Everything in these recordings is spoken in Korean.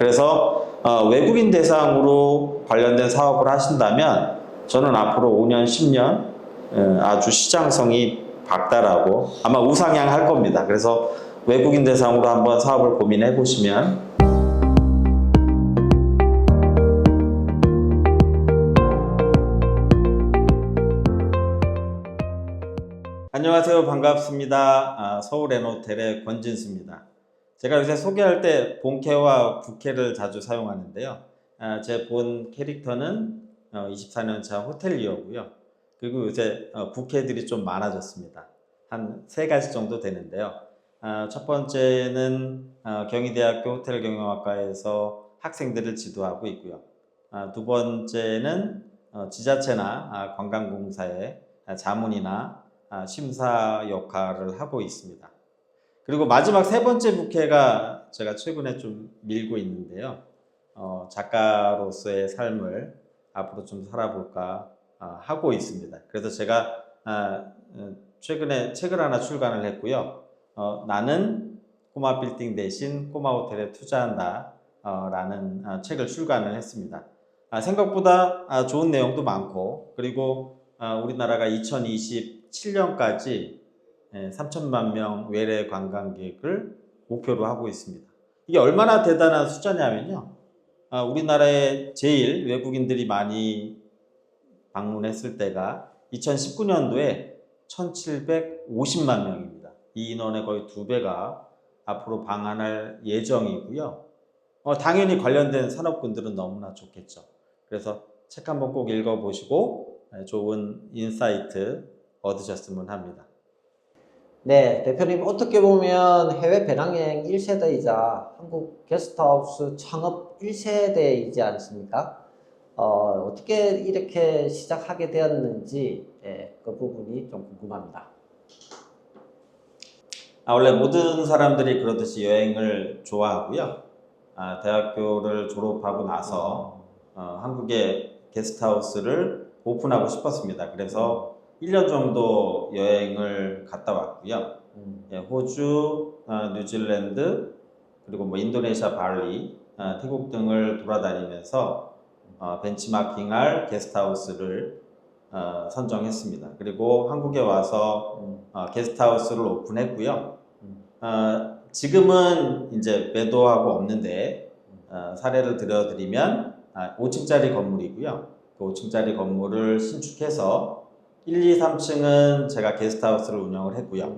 그래서 외국인 대상으로 관련된 사업을 하신다면 저는 앞으로 5년, 10년 아주 시장성이 박달하고 아마 우상향할 겁니다. 그래서 외국인 대상으로 한번 사업을 고민해 보시면. 안녕하세요. 반갑습니다. 서울 N호텔의 권진수입니다. 제가 요새 소개할 때 본캐와 부캐를 자주 사용하는데요. 제 본 캐릭터는 24년차 호텔리어고요. 그리고 요새 부캐들이 좀 많아졌습니다. 한 3가지 정도 되는데요. 첫 번째는 경희대학교 호텔경영학과에서 학생들을 지도하고 있고요. 두 번째는 지자체나 관광공사의 자문이나 심사 역할을 하고 있습니다. 그리고 마지막 3번째 부캐가 제가 최근에 좀 밀고 있는데요. 작가로서의 삶을 앞으로 좀 살아볼까 하고 있습니다. 그래서 제가 최근에 책을 하나 출간을 했고요. 나는 꼬마 빌딩 대신 꼬마 호텔에 투자한다 라는 책을 출간을 했습니다. 생각보다 좋은 내용도 많고, 그리고 우리나라가 2027년까지 3천만 명 외래 관광객을 목표로 하고 있습니다. 이게 얼마나 대단한 숫자냐면요. 우리나라에 제일 외국인들이 많이 방문했을 때가 2019년도에 1750만 명입니다. 이 인원의 거의 2배가 앞으로 방한할 예정이고요. 당연히 관련된 산업군들은 너무나 좋겠죠. 그래서 책 한번 꼭 읽어보시고 좋은 인사이트 얻으셨으면 합니다. 네, 대표님 어떻게 보면 해외 배낭여행 1세대이자 한국 게스트하우스 창업 1세대이지 않습니까? 어떻게 이렇게 시작하게 되었는지 그 부분이 좀 궁금합니다. 원래 모든 사람들이 그러듯이 여행을 좋아하고요. 대학교를 졸업하고 나서 한국에 게스트하우스를 오픈하고 싶었습니다. 그래서 1년 정도 여행을 갔다 왔고요. 호주, 뉴질랜드, 그리고 뭐 인도네시아 발리, 태국 등을 돌아다니면서 벤치마킹할 게스트하우스를 선정했습니다. 그리고 한국에 와서 게스트하우스를 오픈했고요. 지금은 이제 매도하고 없는데 사례를 들어드리면 5층짜리 건물이고요. 그 5층짜리 건물을 신축해서 1, 2, 3층은 제가 게스트하우스를 운영을 했고요.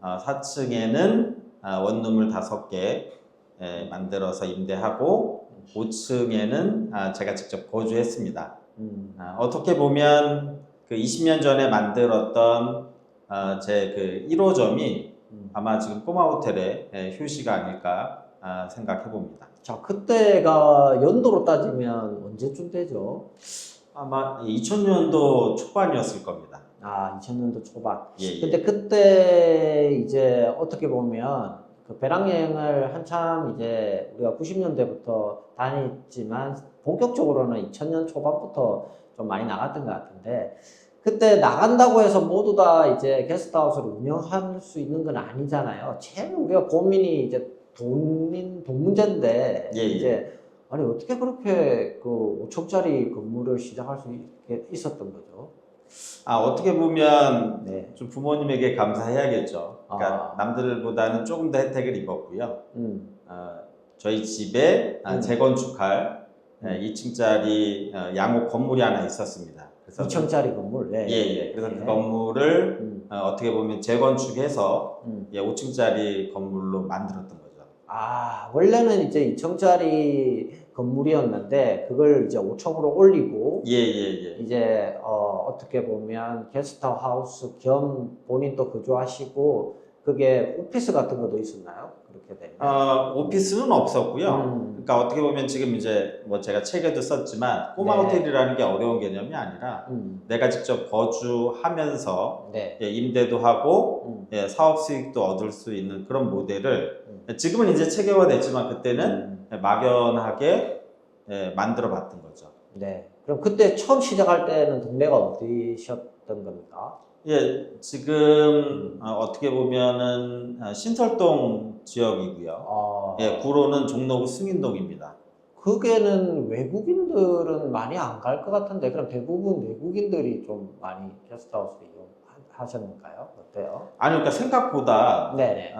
4층에는 원룸을 5개 만들어서 임대하고 5층에는 제가 직접 거주했습니다. 어떻게 보면 그 20년 전에 만들었던 제 그 1호점이 아마 지금 꼬마 호텔의 휴식 아닐까 생각해 봅니다. 자, 그때가 연도로 따지면 언제쯤 되죠? 아마 2000년도 초반이었을 겁니다. 2000년도 초반. 예. 근데 그때 이제 어떻게 보면 그 배낭여행을 한참 이제 우리가 90년대부터 다녔지만 본격적으로는 2000년 초반부터 좀 많이 나갔던 것 같은데, 그때 나간다고 해서 모두 다 이제 게스트하우스를 운영할 수 있는 건 아니잖아요. 제일 우리가 고민이 이제 돈 문제인데, 이제 아니 어떻게 그렇게 그 5층짜리 건물을 시작할 수 있었던 거죠? 어떻게 보면 좀 부모님에게 감사해야겠죠. 그러니까 남들보다는 조금 더 혜택을 입었고요. 저희 집에 재건축할 2층짜리 양옥 건물이 하나 있었습니다. 그래서 2층짜리 건물? 그래서 그 건물을 어떻게 보면 재건축해서 5층짜리 건물로 만들었던 거죠. 원래는 이제 2층짜리 건물이었는데 그걸 이제 5층으로 올리고 이제 어떻게 보면 게스트하우스 겸 본인도 거주하시고 그게 오피스 같은 것도 있었나요? 그렇게 되면 오피스는 없었고요. 그러니까 어떻게 보면 지금 이제 뭐 제가 책에도 썼지만 꼬마 호텔이라는 게 어려운 개념이 아니라 내가 직접 거주하면서 임대도 하고 사업 수익도 얻을 수 있는 그런 모델을 지금은 이제 체계화됐지만 그때는 막연하게 만들어 봤던 거죠. 그럼 그때 처음 시작할 때는 동네가 어디셨던 겁니까? 지금 어떻게 보면은 신설동 지역이고요. 구로는 종로구 승인동입니다. 거기에는 외국인들은 많이 안 갈 것 같은데 그럼 대부분 외국인들이 좀 많이 게스트하우스 이용하셨는가요? 어때요? 아니 그러니까 생각보다 네네.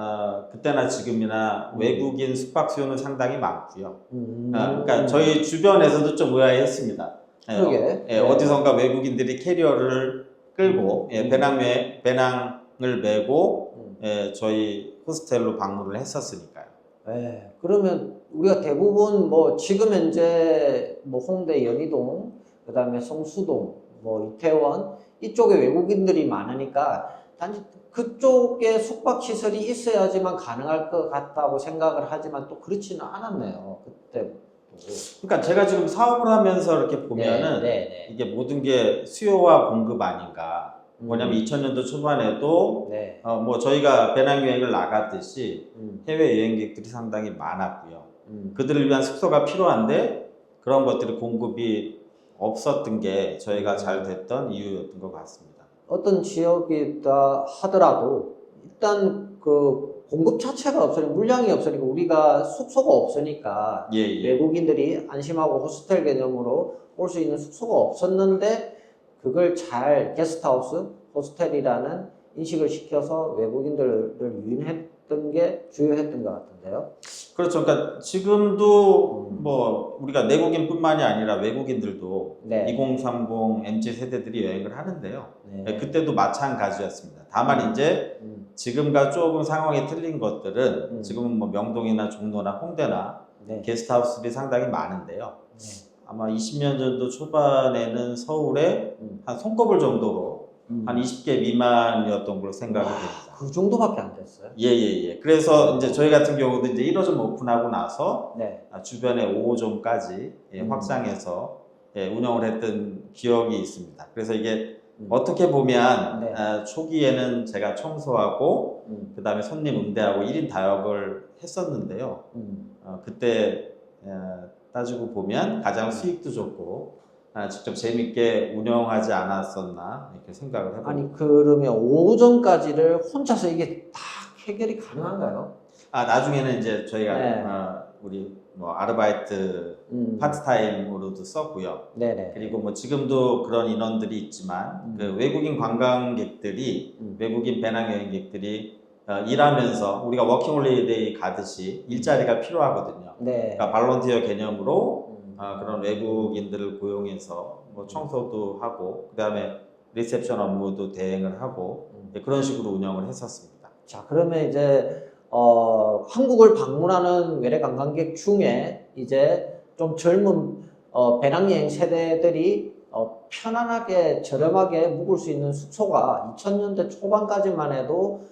그때나 지금이나 외국인 숙박 수요는 상당히 많고요. 그러니까 저희 주변에서도 좀 의아했습니다. 그러게. 예, 어디선가 외국인들이 캐리어를 끌고 배낭을 메고 예, 저희 호스텔로 방문을 했었으니까요. 네, 그러면 우리가 대부분 뭐 지금 현재 뭐 홍대 연희동, 그다음에 성수동, 뭐 이태원 이쪽에 외국인들이 많으니까 단지 그쪽에 숙박 시설이 있어야지만 가능할 것 같다고 생각을 하지만 또 그렇지는 않았네요. 그때부터. 그러니까 제가 지금 사업을 하면서 이렇게 보면은 이게 모든 게 수요와 공급 아닌가. 뭐냐면 2000년도 초반에도 뭐 저희가 배낭여행을 나갔듯이 해외 여행객들이 상당히 많았고요. 그들을 위한 숙소가 필요한데 그런 것들이 공급이 없었던 게 저희가 잘 됐던 이유였던 것 같습니다. 어떤 지역이다 하더라도 일단 그 공급 자체가 없으니까 물량이 없으니까 우리가 숙소가 없으니까 외국인들이 안심하고 호스텔 개념으로 올 수 있는 숙소가 없었는데 그걸 잘 게스트하우스, 호스텔이라는 인식을 시켜서 외국인들을 유인했던 게 주요했던 것 같은데요. 그렇죠. 그러니까 지금도 뭐 우리가 내국인뿐만이 아니라 외국인들도 2030 MZ 세대들이 여행을 하는데요. 그때도 마찬가지였습니다. 다만 이제 지금과 조금 상황이 틀린 것들은 지금은 뭐 명동이나 종로나 홍대나 게스트하우스들이 상당히 많은데요. 아마 20년 전도 초반에는 서울에 한 손꼽을 정도로 한 20개 미만이었던 걸로 생각이 됩니다. 그 정도밖에 안 됐어요? 예. 그래서 이제 저희 같은 경우도 이제 1호점 오픈하고 나서 주변에 5호점까지 확장해서 운영을 했던 기억이 있습니다. 그래서 이게 어떻게 보면 초기에는 제가 청소하고 그 다음에 손님 응대하고 1인 다역을 했었는데요. 그때 따지고 보면 가장 수익도 좋고 직접 재밌게 운영하지 않았었나 이렇게 생각을 해봅니다. 아니 그러면 5호점까지를 혼자서 이게 다 해결이 가능한가요? 나중에는 이제 저희가 우리 뭐 아르바이트 파트타임으로도 썼고요. 그리고 뭐 지금도 그런 인원들이 있지만 그 외국인 관광객들이 외국인 배낭여행객들이 일하면서 우리가 워킹홀리데이 가듯이 일자리가 필요하거든요. 그러니까 발런티어 개념으로 그런 외국인들을 고용해서 뭐 청소도 하고 그 다음에 리셉션 업무도 대행을 하고 그런 식으로 운영을 했었습니다. 자, 그러면 이제 한국을 방문하는 외래 관광객 중에 이제 좀 젊은 배낭여행 세대들이 편안하게 저렴하게 묵을 수 있는 숙소가 2000년대 초반까지만 해도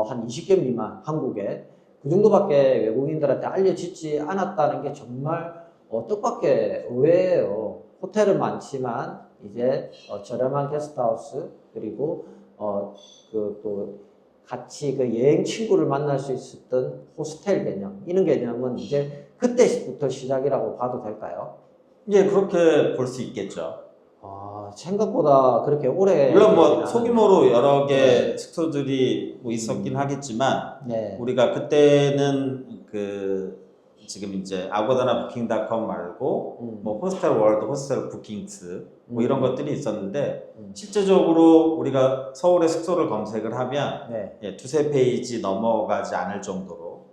한 20개 미만 한국에 그 정도밖에 외국인들한테 알려지지 않았다는 게 정말 뜻밖의 의외예요. 호텔은 많지만 이제 저렴한 게스트하우스 그리고 그 또 같이 그 여행 친구를 만날 수 있었던 호스텔 개념 이런 개념은 이제 그때부터 시작이라고 봐도 될까요? 예, 그렇게 볼 수 있겠죠. 생각보다 그렇게 오래 물론 뭐 소규모로 여러 개 숙소들이 뭐 있었긴 하겠지만 우리가 그때는 그 지금 이제 아고다나 부킹닷컴 말고 뭐 호스텔 월드, 호스텔 부킹스 뭐 이런 것들이 있었는데 실제적으로 우리가 서울에 숙소를 검색을 하면 두세 페이지 넘어가지 않을 정도로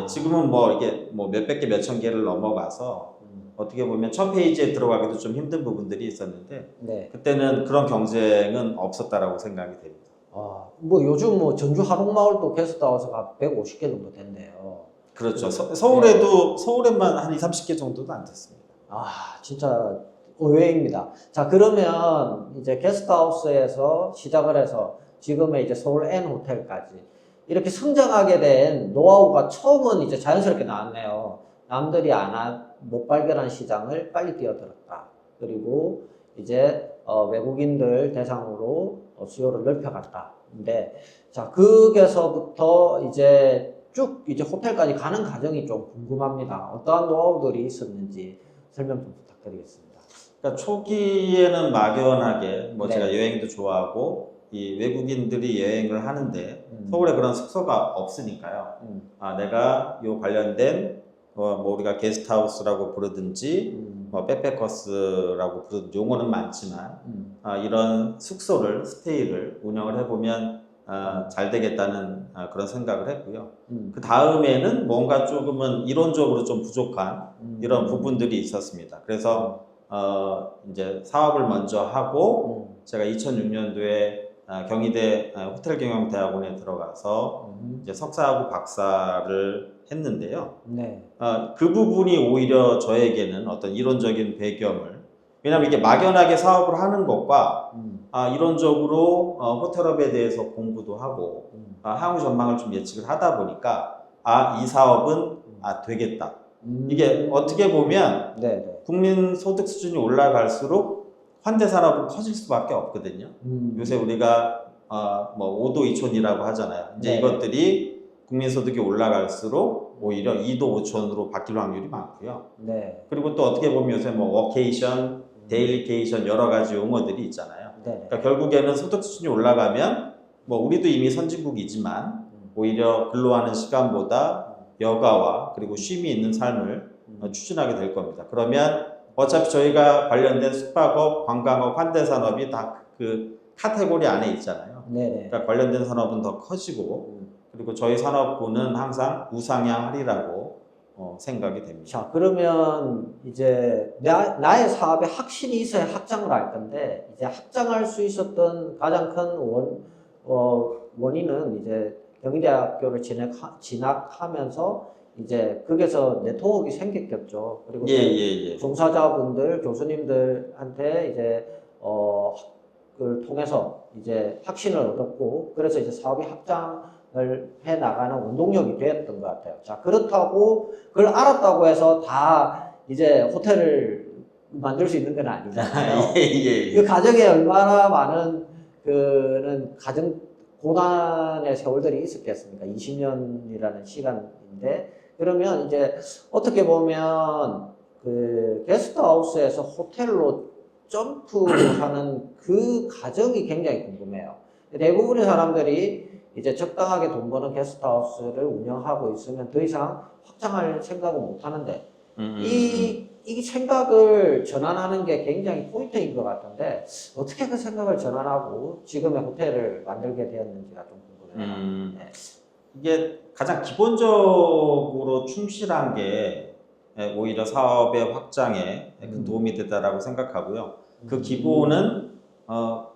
지금은 뭐 이게 뭐 몇백 개, 몇천 개를 넘어가서 어떻게 보면 첫 페이지에 들어가기도 좀 힘든 부분들이 있었는데 그때는 그런 경쟁은 없었다라고 생각이 됩니다. 뭐 요즘 뭐 전주 하록마을도 게스트하우스가 150개 정도 된대요. 그렇죠. 서울에만 한 20, 30개 정도도 안 됐습니다. 진짜 의외입니다. 자, 그러면 이제 게스트하우스에서 시작을 해서 지금의 이제 서울 N 호텔까지 이렇게 성장하게 된 노하우가 처음은 이제 자연스럽게 나왔네요. 남들이 못 발견한 시장을 빨리 뛰어들었다. 그리고 이제 외국인들 대상으로 수요를 넓혀갔다. 근데 자, 거기서부터 이제 쭉 이제 호텔까지 가는 과정이 좀 궁금합니다. 어떠한 노하우들이 있었는지 설명 좀 부탁드리겠습니다. 그러니까 초기에는 막연하게 뭐 제가 여행도 좋아하고 이 외국인들이 여행을 하는데 서울에 그런 숙소가 없으니까요. 내가 요 관련된 뭐 우리가 게스트하우스라고 부르든지 뭐 백패커스라고 부르든 용어는 많지만 이런 숙소를 스테이를 운영을 해보면 잘 되겠다는 그런 생각을 했고요. 그 다음에는 뭔가 조금은 이론적으로 좀 부족한 이런 부분들이 있었습니다. 그래서 이제 사업을 먼저 하고 제가 2006년도에 경희대 호텔경영대학원에 들어가서 이제 석사하고 박사를 했는데요. 네. 그 부분이 오히려 저에게는 어떤 이론적인 배경을, 왜냐하면 이게 막연하게 사업을 하는 것과 이론적으로 호텔업에 대해서 공부도 하고 향후 전망을 좀 예측을 하다 보니까 이 사업은 되겠다. 이게 어떻게 보면 네. 국민 소득 수준이 올라갈수록 환대 산업은 커질 수밖에 없거든요. 요새 우리가 뭐 5도 2촌이라고 하잖아요. 이제 네. 이것들이 국민 소득이 올라갈수록 오히려 2도 5촌으로 바뀔 확률이 많고요. 네. 그리고 또 어떻게 보면 요새 뭐 워케이션, 데일리케이션 여러 가지 용어들이 있잖아요. 네. 그러니까 결국에는 소득 수준이 올라가면 뭐 우리도 이미 선진국이지만 오히려 근로하는 시간보다 여가와 그리고 쉼이 있는 삶을 추진하게 될 겁니다. 그러면 어차피 저희가 관련된 숙박업, 관광업, 환대산업이 다 그 카테고리 안에 있잖아요. 네. 그러니까 관련된 산업은 더 커지고 그리고 저희 산업군은 항상 우상향하리라고 생각이 됩니다. 자, 그러면 이제 나의 사업에 확신이 있어야 확장을 할 건데, 이제 확장할 수 있었던 가장 큰 원인은 이제 경희대학교를 진학하면서 이제 거기서 네트워크가 생겼겠죠. 그리고 종사자분들, 교수님들한테 이제 그걸 통해서 이제 확신을 얻었고, 그래서 이제 사업이 확장을 해 나가는 운동력이 되었던 것 같아요. 자, 그렇다고 그걸 알았다고 해서 다 이제 호텔을 만들 수 있는 건 아니잖아요. 그 과정에 얼마나 많은 그는 고난의 세월들이 있었겠습니까? 20년이라는 시간인데, 그러면 이제 어떻게 보면 그 게스트하우스에서 호텔로 점프하는 그 과정이 굉장히 궁금해요. 대부분의 사람들이 이제 적당하게 돈 버는 게스트하우스를 운영하고 있으면 더 이상 확장할 생각은 못 하는데, 이 생각을 전환하는 게 굉장히 포인트인 것 같은데, 어떻게 그 생각을 전환하고 지금의 호텔을 만들게 되었는지가 좀 궁금해요. 네. 이게 가장 기본적으로 충실한 게 오히려 사업의 확장에 큰 도움이 됐다라고 생각하고요. 그 기본은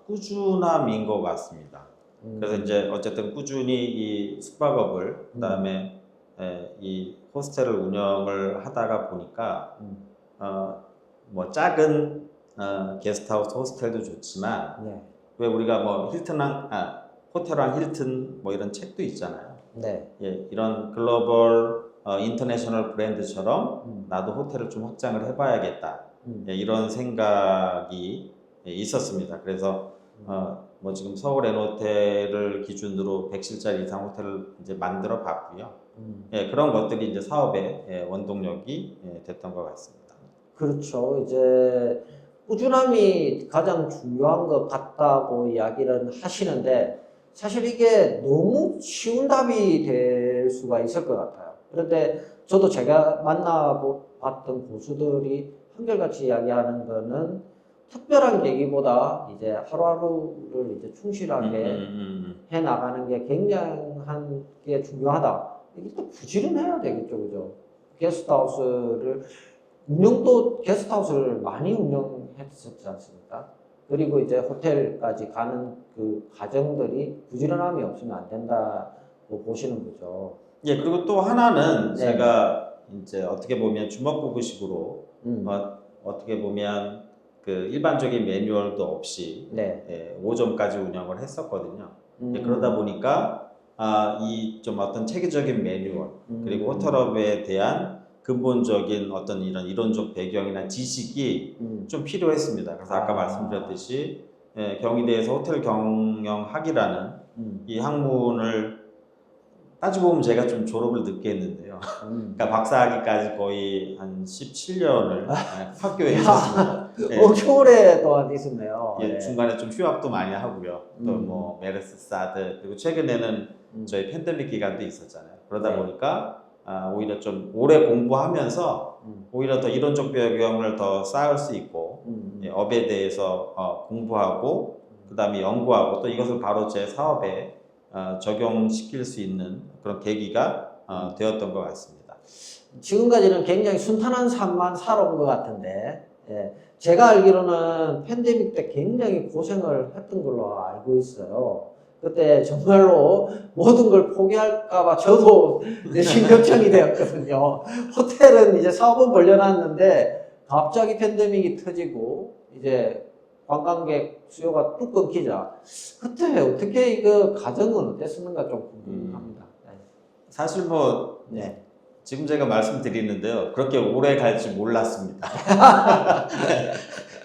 꾸준함인 것 같습니다. 그래서 이제 어쨌든 꾸준히 이 숙박업을 그다음에 이 호스텔을 운영을 하다가 보니까 뭐 작은 게스트하우스 호스텔도 좋지만 왜 우리가 뭐 호텔왕 힐튼 뭐 이런 책도 있잖아요. 예, 이런 글로벌 인터내셔널 브랜드처럼 나도 호텔을 좀 확장을 해봐야겠다. 예, 이런 생각이 있었습니다. 그래서 뭐 지금 서울 N호텔을 기준으로 100실짜리 이상 호텔을 이제 만들어 봤고요. 예, 그런 것들이 이제 사업의 원동력이 됐던 것 같습니다. 그렇죠. 이제 꾸준함이 가장 중요한 것 같다고 이야기를 하시는데, 사실 이게 너무 쉬운 답이 될 수가 있을 것 같아요. 그런데 저도 제가 만나봤던 고수들이 한결같이 이야기하는 거는 특별한 계기보다 이제 하루하루를 이제 충실하게 해 나가는 게 굉장한 게 중요하다. 이게 또 부지런해야 되겠죠, 그죠? 게스트하우스를 많이 운영했었지 않습니까? 그리고 이제 호텔까지 가는 그 과정들이 부지런함이 없으면 안 된다고 보시는 거죠. 예, 그리고 또 하나는 제가 이제 어떻게 보면 주먹구구식으로 어떻게 보면 그 일반적인 매뉴얼도 없이 5점까지 운영을 했었거든요. 그러다 보니까 이 좀 어떤 체계적인 매뉴얼 그리고 호텔업에 대한 근본적인 어떤 이런 이론적 배경이나 지식이 좀 필요했습니다. 그래서 아까 말씀드렸듯이 경희대에서 호텔 경영학이라는 이 학문을 따지고 보면 제가 좀 졸업을 늦게 했는데요. 그러니까 박사학위까지 거의 한 17년을 학교에 있었습니다. 엄청 오래 동안 있었네요. 예, 중간에 좀 휴학도 많이 하고요. 또 뭐 메르스 사드 그리고 최근에는 저희 팬데믹 기간도 있었잖아요. 그러다 보니까 오히려 좀 오래 공부하면서 오히려 더 이론적 배경을 더 쌓을 수 있고 예, 업에 대해서 공부하고 그 다음에 연구하고 또 이것을 바로 제 사업에 적용시킬 수 있는 그런 계기가 되었던 것 같습니다. 지금까지는 굉장히 순탄한 삶만 살아온 것 같은데, 예, 제가 알기로는 팬데믹 때 굉장히 고생을 했던 걸로 알고 있어요. 그때 정말로 모든 걸 포기할까봐 저도 내심 걱정이 되었거든요. 호텔은 이제 사업은 벌려놨는데 갑자기 팬데믹이 터지고 이제 관광객 수요가 뚝 끊기자 그때 어떻게 이거 가정은 어땠었는가 좀 궁금합니다. 사실 뭐 네. 지금 제가 말씀드리는데요. 그렇게 오래 갈 줄 몰랐습니다.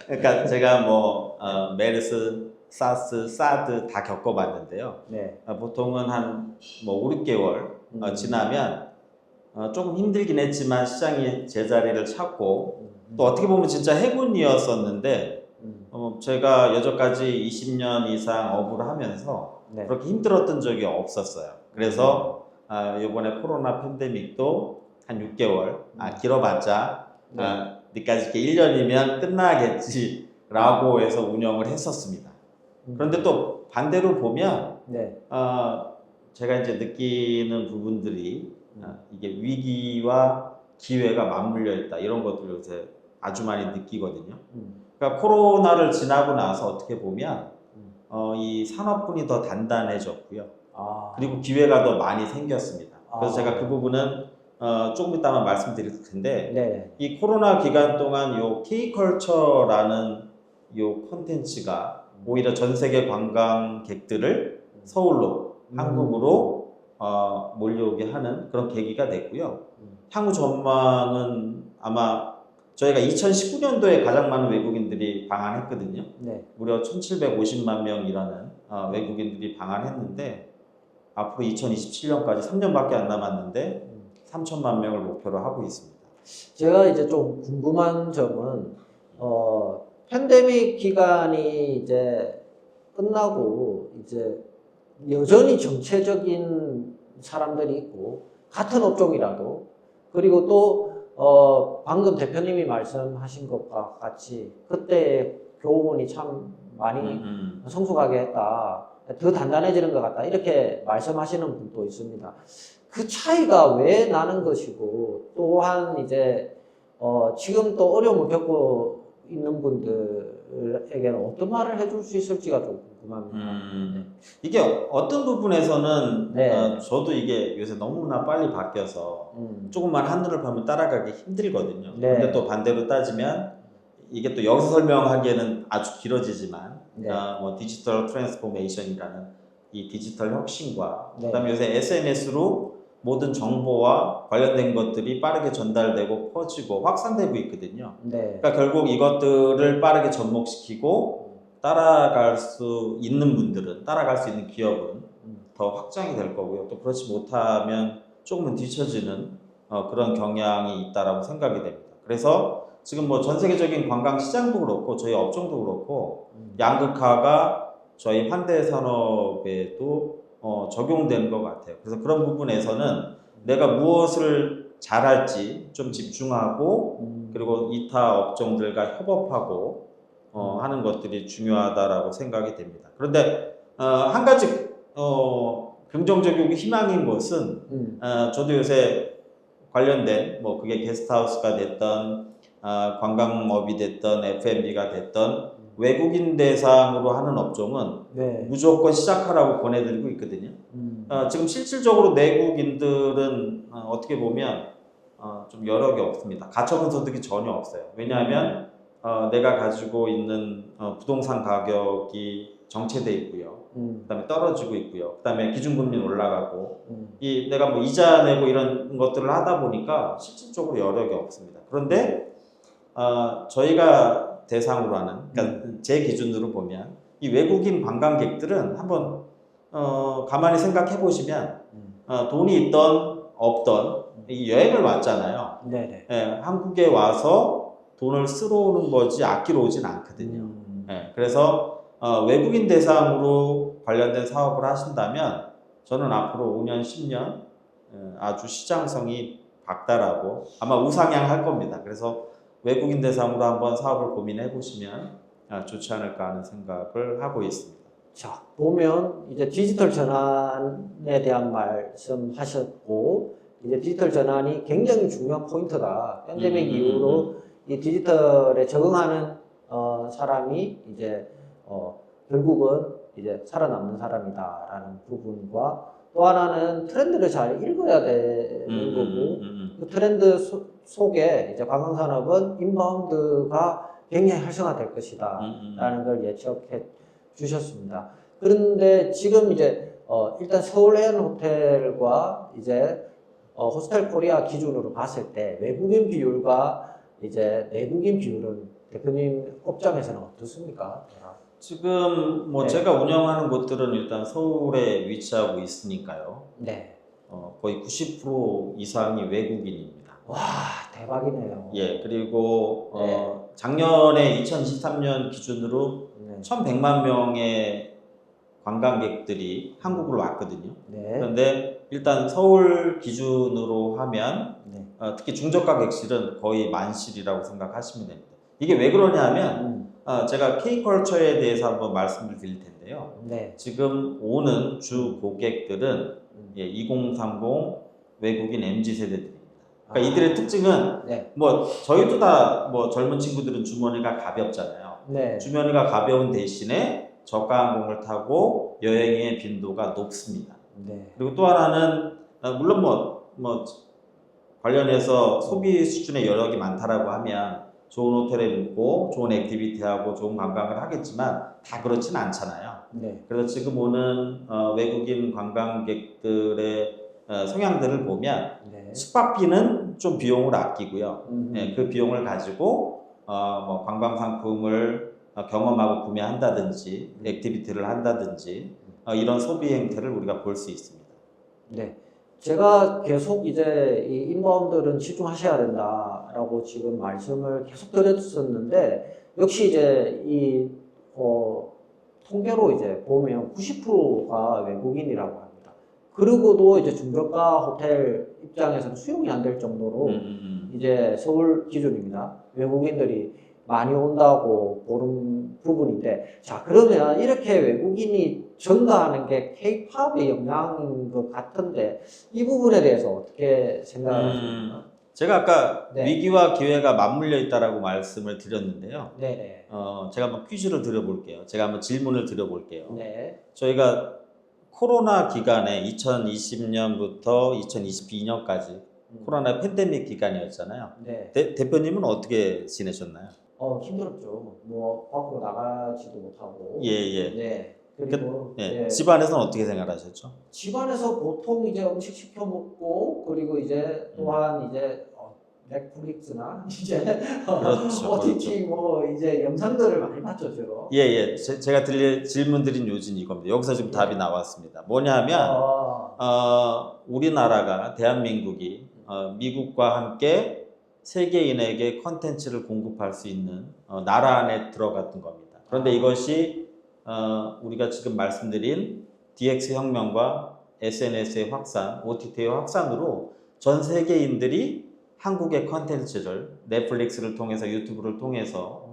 그러니까 제가 뭐 메르스, 사스, 사드 다 겪어봤는데요. 네. 보통은 한 뭐 5, 6개월 지나면 조금 힘들긴 했지만 시장이 제자리를 찾고 또 어떻게 보면 진짜 행운이었었는데 제가 여태까지 20년 이상 업을 하면서 네. 그렇게 힘들었던 적이 없었어요. 그래서 이번에 코로나 팬데믹도 한 6개월, 길어봤자 니까지 1년이면 끝나겠지라고 해서 운영을 했었습니다. 그런데 또 반대로 보면 네. 제가 이제 느끼는 부분들이 이게 위기와 기회가 맞물려 있다 이런 것들을 요새 아주 많이 느끼거든요. 그러니까 코로나를 지나고 나서 어떻게 보면 이 산업군이 더 단단해졌고요. 그리고 기회가 더 많이 생겼습니다. 그래서 제가 그 부분은 조금 이따만 말씀드릴 텐데 네. 이 코로나 기간 동안 요 K컬처라는 요 콘텐츠가 오히려 전 세계 관광객들을 서울로 한국으로 몰려오게 하는 그런 계기가 됐고요. 향후 전망은 아마 저희가 2019년도에 가장 많은 외국인들이 방한했거든요. 네. 무려 1750만 명이라는 외국인들이 방한했는데 앞으로 2027년까지 3년밖에 안 남았는데 3천만 명을 목표로 하고 있습니다. 제가 이제 좀 궁금한 점은 팬데믹 기간이 이제 끝나고 이제 여전히 정체적인 사람들이 있고 같은 업종이라도 그리고 또 방금 대표님이 말씀하신 것과 같이 그때 교훈이 참 많이 성숙하게 했다. 더 단단해지는 것 같다. 이렇게 말씀하시는 분도 있습니다. 그 차이가 왜 나는 것이고 또한 이제 지금 또 어려움을 겪고 있는 분들에게는 어떤 말을 해줄 수 있을지가 좀 궁금합니다. 이게 어떤 부분에서는 네. 저도 이게 요새 너무나 빨리 바뀌어서 조금만 한눈을 파면 따라가기 힘들거든요. 네. 근데 또 반대로 따지면 이게 또 여기서 설명하기에는 아주 길어지지만 네. 뭐 디지털 트랜스포메이션이라는 이 디지털 혁신과 네. 그다음에 요새 SNS로 모든 정보와 관련된 것들이 빠르게 전달되고 퍼지고 확산되고 있거든요. 네. 그러니까 결국 이것들을 빠르게 접목시키고 따라갈 수 있는 분들은, 따라갈 수 있는 기업은 더 확장이 될 거고요. 또 그렇지 못하면 조금은 뒤처지는 그런 경향이 있다라고 생각이 됩니다. 그래서 지금 뭐 전 세계적인 관광 시장도 그렇고 저희 업종도 그렇고 양극화가 저희 환대 산업에도 적용되는 것 같아요. 그래서 그런 부분에서는 내가 무엇을 잘할지 좀 집중하고 그리고 이타 업종들과 협업하고 하는 것들이 중요하다라고 생각이 됩니다. 그런데 한 가지 긍정적이고 희망인 것은 저도 요새 관련된 뭐 그게 게스트하우스가 됐던 관광업이 됐던 F&B가 됐던 외국인 대상으로 하는 업종은 네. 무조건 시작하라고 권해드리고 있거든요. 지금 실질적으로 내국인들은 어떻게 보면 좀 여력이 없습니다. 가처분 소득이 전혀 없어요. 왜냐하면 내가 가지고 있는 부동산 가격이 정체돼 있고요. 그다음에 떨어지고 있고요. 그다음에 기준금리는 올라가고 이 내가 뭐 이자 내고 이런 것들을 하다 보니까 실질적으로 여력이 없습니다. 그런데 저희가 대상으로 하는, 그러니까 제 기준으로 보면 이 외국인 관광객들은 한번 가만히 생각해 보시면 돈이 있던 없던 이 여행을 왔잖아요. 네네. 예, 한국에 와서 돈을 쓰러 오는 거지 아끼러 오진 않거든요. 예, 그래서 외국인 대상으로 관련된 사업을 하신다면 저는 앞으로 5년, 10년 아주 시장성이 박달하고 아마 우상향할 겁니다. 그래서 외국인 대상으로 한번 사업을 고민해 보시면 좋지 않을까 하는 생각을 하고 있습니다. 자, 보면 이제 디지털 전환에 대한 말씀하셨고, 이제 디지털 전환이 굉장히 중요한 포인트다. 팬데믹 이후로 이 디지털에 적응하는 사람이 이제 결국은 이제 살아남는 사람이다라는 부분과 또 하나는 트렌드를 잘 읽어야 되는 거고, 그 트렌드 속에 이제 관광산업은 인바운드가 굉장히 활성화될 것이다라는 걸 예측해 주셨습니다. 그런데 지금 이제 일단 서울 해안 호텔과 이제 호스텔 코리아 기준으로 봤을 때 외국인 비율과 이제 내국인 비율은 대표님 업장에서는 어떻습니까? 지금 뭐 네. 제가 운영하는 곳들은 일단 서울에 위치하고 있으니까요. 네. 거의 90% 이상이 외국인입니다. 와, 대박이네요. 예, 그리고 네. 작년에 2023년 기준으로 네. 1,100만 명의 관광객들이 한국으로 왔거든요. 네. 그런데 일단 서울 기준으로 하면 네. 특히 중저가 객실은 거의 만실이라고 생각하시면 됩니다. 이게 왜 그러냐면 제가 K컬처에 대해서 한번 말씀을 드릴 텐데요. 네. 지금 오는 주 고객들은 2030 외국인 MZ세대들입니다. 그러니까 이들의 특징은 네. 뭐 저희도 다 뭐 젊은 친구들은 주머니가 가볍잖아요. 네. 주머니가 가벼운 대신에 저가 항공을 타고 여행의 빈도가 높습니다. 네. 그리고 또 하나는 물론 뭐 관련해서 소비 수준의 여력이 많다라고 하면 좋은 호텔에 묵고 좋은 액티비티하고 좋은 관광을 하겠지만 다 그렇지는 않잖아요. 네. 그래서 지금 오는 외국인 관광객들의 성향들을 보면 네. 숙박비는 좀 비용을 아끼고요. 그 비용을 가지고 뭐 관광 상품을 경험하고 구매한다든지 액티비티를 한다든지 이런 소비 행태를 우리가 볼 수 있습니다. 네. 제가 계속 이제 이 인바운드는 집중하셔야 된다라고 지금 말씀을 계속 드렸었는데 역시 이제 이 통계로 이제 보면 90%가 외국인이라고 합니다. 그리고도 이제 중저가 호텔 입장에서는 수용이 안 될 정도로 이제 서울 기준입니다. 외국인들이 많이 온다고 보는 부분인데, 자, 그러면 이렇게 외국인이 증가하는 게 K-팝의 영향인 것 같은데, 이 부분에 대해서 어떻게 생각하십니까? 제가 아까 네. 위기와 기회가 맞물려 있다라고 말씀을 드렸는데요. 네네. 제가 한번 퀴즈를 드려볼게요. 제가 한번 질문을 드려볼게요. 네. 저희가 코로나 기간에 2020년부터 2022년까지 코로나 팬데믹 기간이었잖아요. 네. 대표님은 어떻게 지내셨나요? 힘들었죠. 뭐 밖으로 나가지도 못하고. 예. 네. 그리고 네. 집안에서는 어떻게 생활하셨죠? 집안에서 보통 이제 음식 시켜 먹고 그리고 이제 또한 이제 넷플릭스나 이제 그렇죠, OTT 뭐 이제 영상들을 많이 봤죠, 주로. 예. 제가 질문 드린 요지는 이겁니다. 여기서 지금 답이 나왔습니다. 뭐냐면 우리나라가 대한민국이 미국과 함께 세계인에게 컨텐츠를 공급할 수 있는 나라 안에 들어갔던 겁니다. 그런데 이것이 우리가 지금 말씀드린 DX 혁명과 SNS의 확산, OTT의 확산으로 전 세계인들이 한국의 컨텐츠를 넷플릭스를 통해서 유튜브를 통해서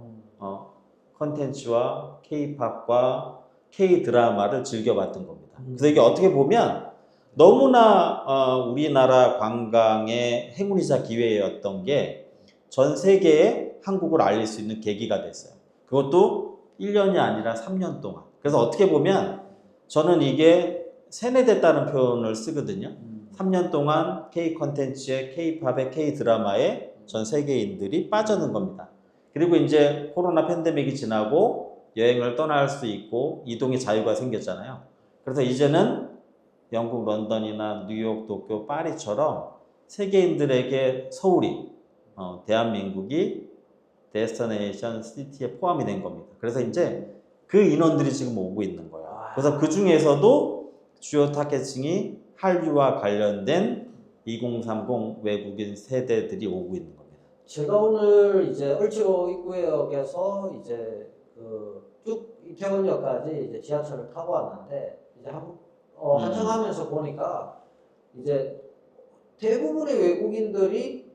컨텐츠와 K-팝과 K-드라마를 즐겨봤던 겁니다. 그래서 이게 어떻게 보면 너무나 우리나라 관광의 행운이자 기회였던 게 전 세계에 한국을 알릴 수 있는 계기가 됐어요. 그것도 1년이 아니라 3년 동안. 그래서 어떻게 보면 저는 이게 세뇌됐다는 표현을 쓰거든요. 3년 동안 K 컨텐츠에 K-팝에 K-드라마에 전 세계인들이 빠져든 겁니다. 그리고 이제 코로나 팬데믹이 지나고 여행을 떠날 수 있고 이동의 자유가 생겼잖아요. 그래서 이제는 영국 런던이나 뉴욕, 도쿄, 파리처럼 세계인들에게 서울이 대한민국이 데스티네이션 시티에 포함이 된 겁니다. 그래서 이제 그 인원들이 지금 오고 있는 거예요. 그래서 그 중에서도 주요 타겟층이 한류와 관련된 2030 외국인 세대들이 오고 있는 겁니다. 제가 오늘 이제 을지로 입구역에서 이제 쭉 이태원역까지 이제 지하철을 타고 왔는데 이제 한참 하면서 보니까 이제 대부분의 외국인들이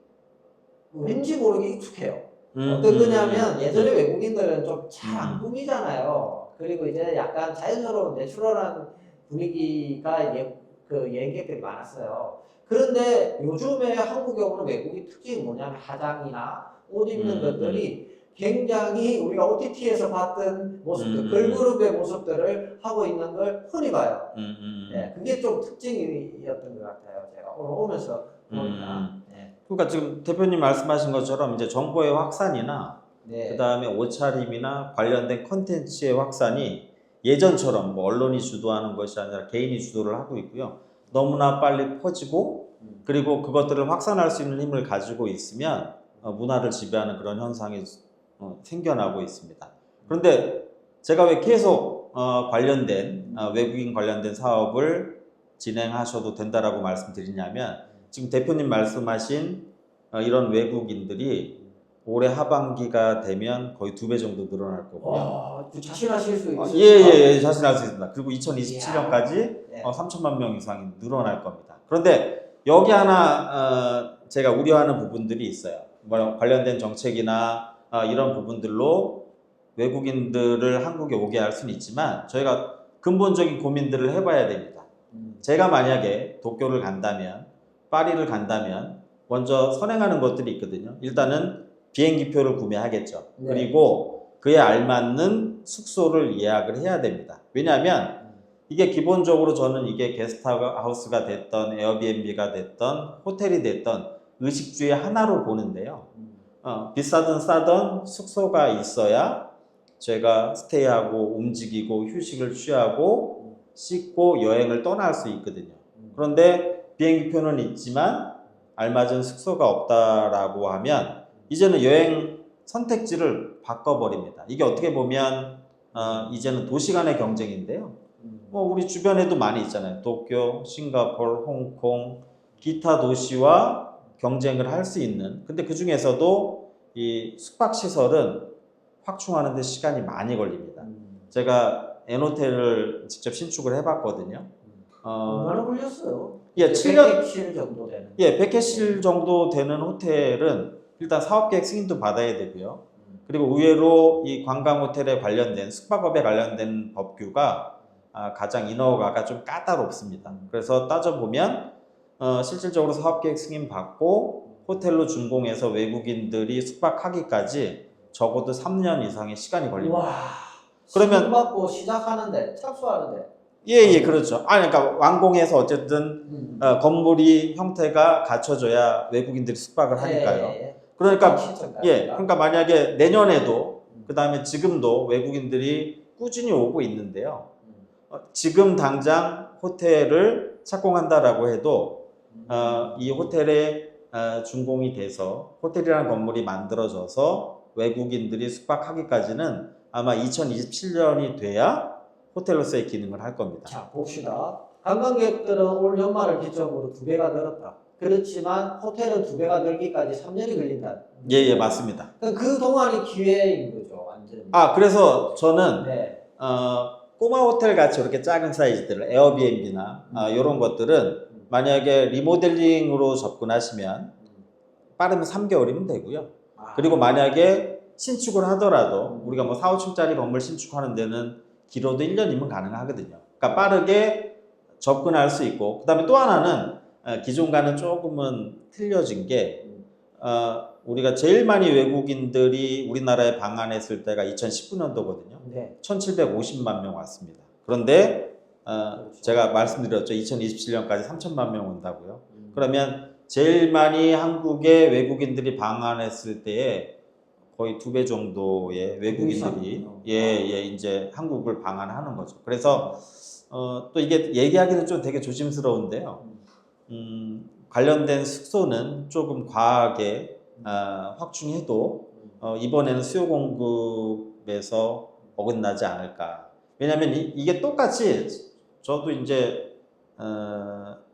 왠지 모르게 익숙해요. 어떤 거냐면 예전에 외국인들은 좀 잘 안 꾸미잖아요. 그리고 이제 약간 자연스러운 내추럴한 분위기가 여행객들이 많았어요. 그런데 요즘에 한국에 오는 외국인 특징이 뭐냐면 화장이나 옷 입는 것들이 굉장히 우리가 OTT에서 봤던 모습들, 걸그룹의 모습들을 하고 있는 걸 흔히 봐요. 네, 그게 좀 특징이었던 것 같아요. 제가 오늘 오면서 보니까. 네. 그러니까 지금 대표님 말씀하신 것처럼 이제 정보의 확산이나 네. 그다음에 옷차림이나 관련된 컨텐츠의 확산이 예전처럼 뭐 언론이 주도하는 것이 아니라 개인이 주도를 하고 있고요. 너무나 빨리 퍼지고 그리고 그것들을 확산할 수 있는 힘을 가지고 있으면 문화를 지배하는 그런 현상이 생겨나고 있습니다. 그런데 제가 왜 계속 관련된 외국인 관련된 사업을 진행하셔도 된다라고 말씀드리냐면 지금 대표님 말씀하신 이런 외국인들이 올해 하반기가 되면 거의 2배 정도 늘어날 거고요. 와, 자신하실 수 있으세요? 예, 자신할 수 있습니다. 그리고 2027년까지 3천만 명 이상이 늘어날 겁니다. 그런데 여기 하나 제가 우려하는 부분들이 있어요. 관련된 정책이나 이런 부분들로 외국인들을 한국에 오게 할 수는 있지만 저희가 근본적인 고민들을 해봐야 됩니다. 제가 만약에 도쿄를 간다면 파리를 간다면 먼저 선행하는 것들이 있거든요. 일단은 비행기표를 구매하겠죠. 네. 그리고 그에 알맞는 숙소를 예약을 해야 됩니다. 왜냐하면 이게 기본적으로 저는 이게 게스트하우스가 됐던 에어비앤비가 됐던 호텔이 됐던 의식주의 하나로 보는데요. 비싸든 싸든 숙소가 있어야 제가 스테이하고 움직이고 휴식을 취하고 씻고 여행을 떠날 수 있거든요. 그런데 비행기표는 있지만 알맞은 숙소가 없다라고 하면 이제는 여행 선택지를 바꿔버립니다. 이게 어떻게 보면 이제는 도시 간의 경쟁인데요. 우리 주변에도 많이 있잖아요. 도쿄, 싱가포르, 홍콩, 기타 도시와 경쟁을 할 수 있는. 근데 그 중에서도 이 숙박시설은 확충하는 데 시간이 많이 걸립니다. 제가 N호텔을 직접 신축을 해봤거든요. 얼마나 걸렸어요? 예, 7년. 100실 정도 되는. 예, 100개실 정도 되는 호텔은 일단 사업계획 승인도 받아야 되고요. 그리고 의외로 이 관광 호텔에 관련된 숙박업에 관련된 법규가 가장 인허가가 좀 까다롭습니다. 그래서 따져보면 실질적으로 사업계획 승인 받고 호텔로 준공해서 외국인들이 숙박하기까지 적어도 3년 이상의 시간이 걸립니다. 와, 그러면 받고 시작하는데 착수하는데. 예, 그렇죠. 그러니까 완공해서 어쨌든 건물이 형태가 갖춰져야 외국인들이 숙박을 하니까요. 그러니까 그러니까 만약에 내년에도 그다음에 지금도 외국인들이 꾸준히 오고 있는데요. 지금 당장 호텔을 착공한다라고 해도 이 호텔에 준공이 돼서 호텔이라는 건물이 만들어져서 외국인들이 숙박하기까지는 아마 2027년이 돼야 호텔로서의 기능을 할 겁니다. 자, 봅시다. 관광객들은 올 연말을 기점으로 2배가 늘었다. 그렇지만 호텔은 2배가 늘기까지 3년이 걸린다. 예, 맞습니다. 그 동안이 기회인 거죠, 완전히. 그래서 저는 꼬마 호텔 같이 이렇게 작은 사이즈들을 에어비앤비나 이런 것들은 만약에 리모델링으로 접근하시면 빠르면 3개월이면 되고요. 그리고 만약에 신축을 하더라도 우리가 뭐 4, 5층짜리 건물 신축하는 데는 길어도 1년이면 가능하거든요. 그러니까 빠르게 접근할 수 있고, 그 다음에 또 하나는 기존과는 조금은 틀려진 게 우리가 제일 많이 외국인들이 우리나라에 방한했을 때가 2019년도거든요. 네. 1750만 명 왔습니다. 그런데 제가 말씀드렸죠. 2027년까지 3천만 명 온다고요. 그러면 제일 많이 한국에 외국인들이 방한했을 때에 거의 2배 정도의 외국인들이 이제 한국을 방한하는 거죠. 그래서 또 이게 얘기하기는 좀 되게 조심스러운데요. 관련된 숙소는 조금 과하게 확충해도 이번에는 수요 공급에서 어긋나지 않을까. 왜냐하면 이게 똑같이 저도 이제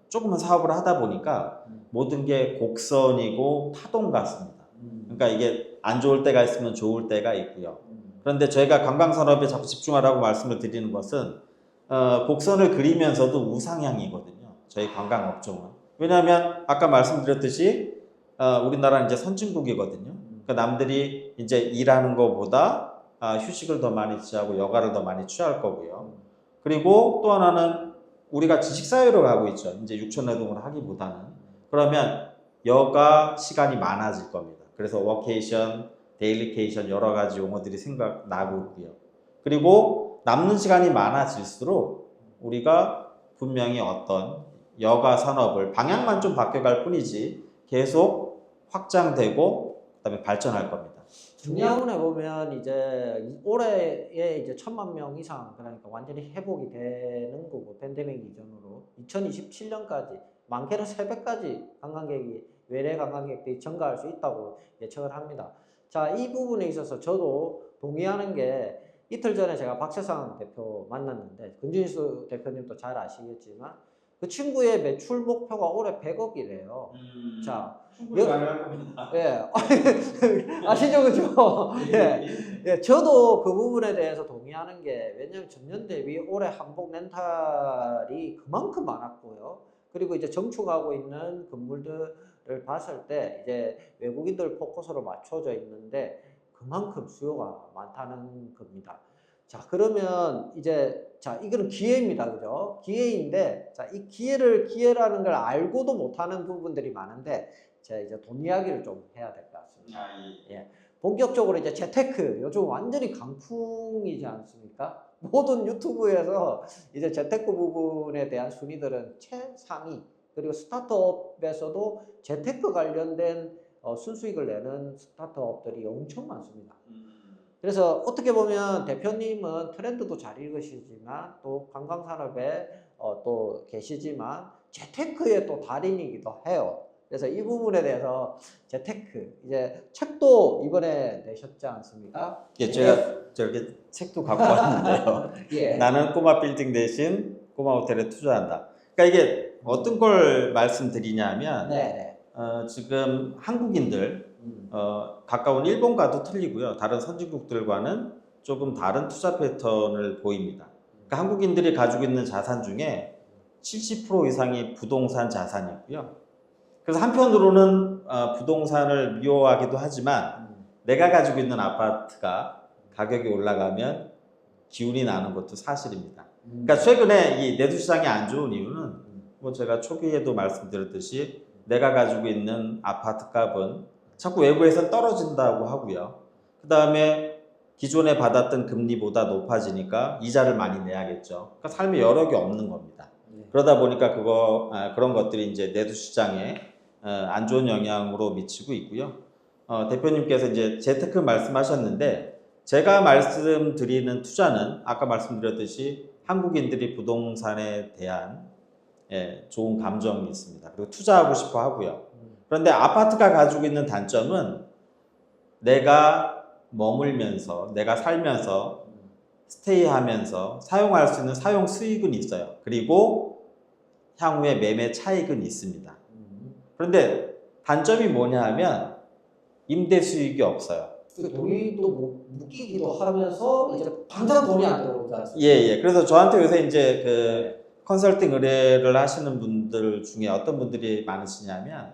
조금은 사업을 하다 보니까 모든 게 곡선이고 타동 같습니다. 그러니까 이게 안 좋을 때가 있으면 좋을 때가 있고요. 그런데 저희가 관광산업에 자꾸 집중하라고 말씀을 드리는 것은 곡선을 그리면서도 우상향이거든요. 저희 관광업종은. 왜냐하면 아까 말씀드렸듯이 우리나라는 이제 선진국이거든요. 그러니까 남들이 이제 일하는 것보다 휴식을 더 많이 취하고 여가를 더 많이 취할 거고요. 그리고 또 하나는 우리가 지식사회로 가고 있죠. 이제 육체노동을 하기보다는. 그러면 여가 시간이 많아질 겁니다. 그래서 워케이션, 데일리케이션 여러 가지 용어들이 생각나고 있고요. 그리고 남는 시간이 많아질수록 우리가 분명히 어떤 여가 산업을 방향만 좀 바뀌어갈 뿐이지 계속 확장되고 그다음에 발전할 겁니다. 중요한 보면 이제 올해에 이제 1,000만 명 이상 그러니까 완전히 회복이 되는 거고 팬데믹 이전으로 2027년까지 많게는 3배까지 관광객이 외래 관광객들이 증가할 수 있다고 예측을 합니다. 자, 이 부분에 있어서 저도 동의하는 게 이틀 전에 제가 박세상 대표 만났는데 근준수 대표님도 잘 아시겠지만 그 친구의 매출 목표가 올해 100억이래요. 자, 충분히 가능할 겁니다. 예, 아시죠, 그죠? 예, 예, 저도 그 부분에 대해서 동의하는 게 왜냐하면 전년 대비 올해 한복 렌탈이 그만큼 많았고요. 그리고 이제 정축하고 있는 건물들을 봤을 때 이제 외국인들 포커스로 맞춰져 있는데 그만큼 수요가 많다는 겁니다. 자, 그러면 이제 자, 이거는 기회입니다. 그죠? 기회인데 자, 이 기회라는 걸 알고도 못하는 부분들이 많은데 제가 이제 돈 이야기를 좀 해야 될 것 같습니다. 예. 본격적으로 이제 재테크 요즘 완전히 강풍이지 않습니까? 모든 유튜브에서 이제 재테크 부분에 대한 순위들은 최상위 그리고 스타트업에서도 재테크 관련된 순수익을 내는 스타트업들이 엄청 많습니다. 그래서 어떻게 보면 대표님은 트렌드도 잘 읽으시지만 또 관광산업에 또 계시지만 재테크의 또 달인이기도 해요. 그래서 이 부분에 대해서 재테크 이제 책도 이번에 내셨지 않습니까? 예, 제가 저렇게 책도 갖고 왔는데요. 예. 나는 꼬마 빌딩 대신 꼬마 호텔에 투자한다. 그러니까 이게 어떤 걸 말씀드리냐면 네. 지금 한국인들 가까운 일본과도 틀리고요. 다른 선진국들과는 조금 다른 투자 패턴을 보입니다. 그러니까 한국인들이 가지고 있는 자산 중에 70% 이상이 부동산 자산이고요. 그래서 한편으로는 부동산을 미워하기도 하지만 내가 가지고 있는 아파트가 가격이 올라가면 기운이 나는 것도 사실입니다. 그러니까 최근에 이 내수시장이 안 좋은 이유는 뭐 제가 초기에도 말씀드렸듯이 내가 가지고 있는 아파트 값은 자꾸 외부에서 떨어진다고 하고요. 그 다음에 기존에 받았던 금리보다 높아지니까 이자를 많이 내야겠죠. 그러니까 삶에 여력이 없는 겁니다. 그러다 보니까 그런 것들이 이제 내수시장에 안 좋은 영향으로 미치고 있고요. 대표님께서 이제 재테크 말씀하셨는데 제가 말씀드리는 투자는 아까 말씀드렸듯이 한국인들이 부동산에 대한 좋은 감정이 있습니다. 그리고 투자하고 싶어 하고요. 그런데 아파트가 가지고 있는 단점은 내가 머물면서 내가 살면서 스테이하면서 사용할 수 있는 사용 수익은 있어요. 그리고 향후에 매매 차익은 있습니다. 그런데 단점이 뭐냐 하면 임대 수익이 없어요. 돈도 묶이기도 하면서 이제 당장 돈이 안 들어오지 않습니까? 예. 그래서 저한테 요새 이제 컨설팅 의뢰를 하시는 분들 중에 어떤 분들이 많으시냐면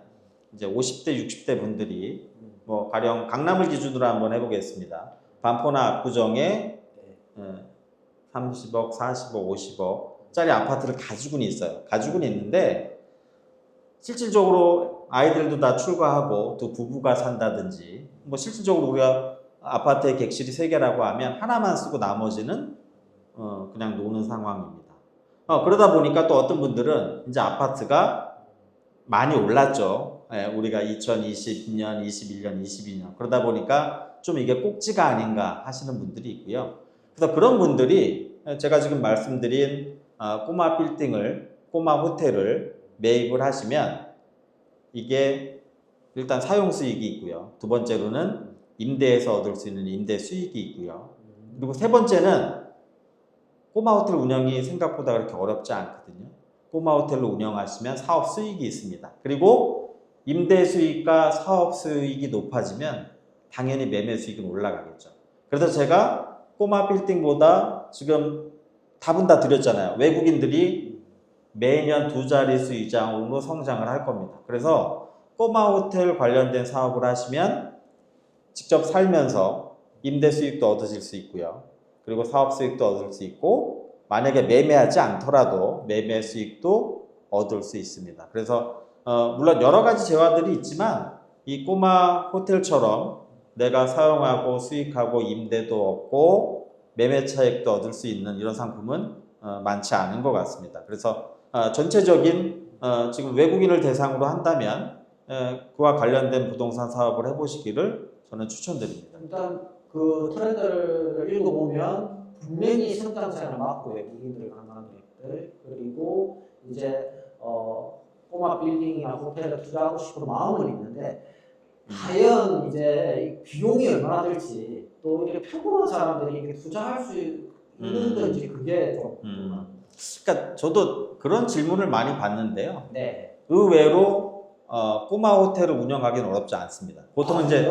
이제 50대, 60대 분들이 뭐 가령 강남을 기준으로 한번 해보겠습니다. 반포나 압구정에 30억, 40억, 50억짜리 아파트를 가지고는 있어요. 가지고는 있는데 실질적으로 아이들도 다 출가하고 또 부부가 산다든지 뭐 실질적으로 우리가 아파트에 객실이 3개라고 하면 하나만 쓰고 나머지는 그냥 노는 상황입니다. 그러다 보니까 또 어떤 분들은 이제 아파트가 많이 올랐죠. 우리가 2020년, 21년, 22년 그러다 보니까 좀 이게 꼭지가 아닌가 하시는 분들이 있고요. 그래서 그런 분들이 제가 지금 말씀드린 꼬마 빌딩을, 꼬마 호텔을 매입을 하시면 이게 일단 사용 수익이 있고요. 두 번째로는 임대에서 얻을 수 있는 임대 수익이 있고요. 그리고 세 번째는 꼬마 호텔 운영이 생각보다 그렇게 어렵지 않거든요. 꼬마 호텔로 운영하시면 사업 수익이 있습니다. 그리고 임대 수익과 사업 수익이 높아지면 당연히 매매 수익은 올라가겠죠. 그래서 제가 꼬마 빌딩보다 지금 답은 다 드렸잖아요. 외국인들이 매년 2자릿수 이상으로 성장을 할 겁니다. 그래서 꼬마 호텔 관련된 사업을 하시면 직접 살면서 임대 수익도 얻으실 수 있고요. 그리고 사업 수익도 얻을 수 있고, 만약에 매매하지 않더라도 매매 수익도 얻을 수 있습니다. 그래서 물론 여러 가지 재화들이 있지만 이 꼬마 호텔처럼 내가 사용하고 수익하고 임대도 얻고 매매 차익도 얻을 수 있는 이런 상품은 많지 않은 것 같습니다. 그래서 전체적인 지금 외국인을 대상으로 한다면 그와 관련된 부동산 사업을 해보시기를 저는 추천드립니다. 일단 그 트렌드를 읽어보면 분명히 성장세는 맞고 외국인들 관광객들 그리고 이제 꼬마 빌딩이나 호텔에 투자하고 싶은 마음은 있는데 과연 이제 비용이 얼마나 들지 또 이렇게 평범한 사람들이 이렇게 투자할 수 있는 건지 그게 좀 그러니까 저도 그런 질문을 많이 받는데요. 네. 의외로 꼬마 호텔을 운영하기는 어렵지 않습니다. 보통 이제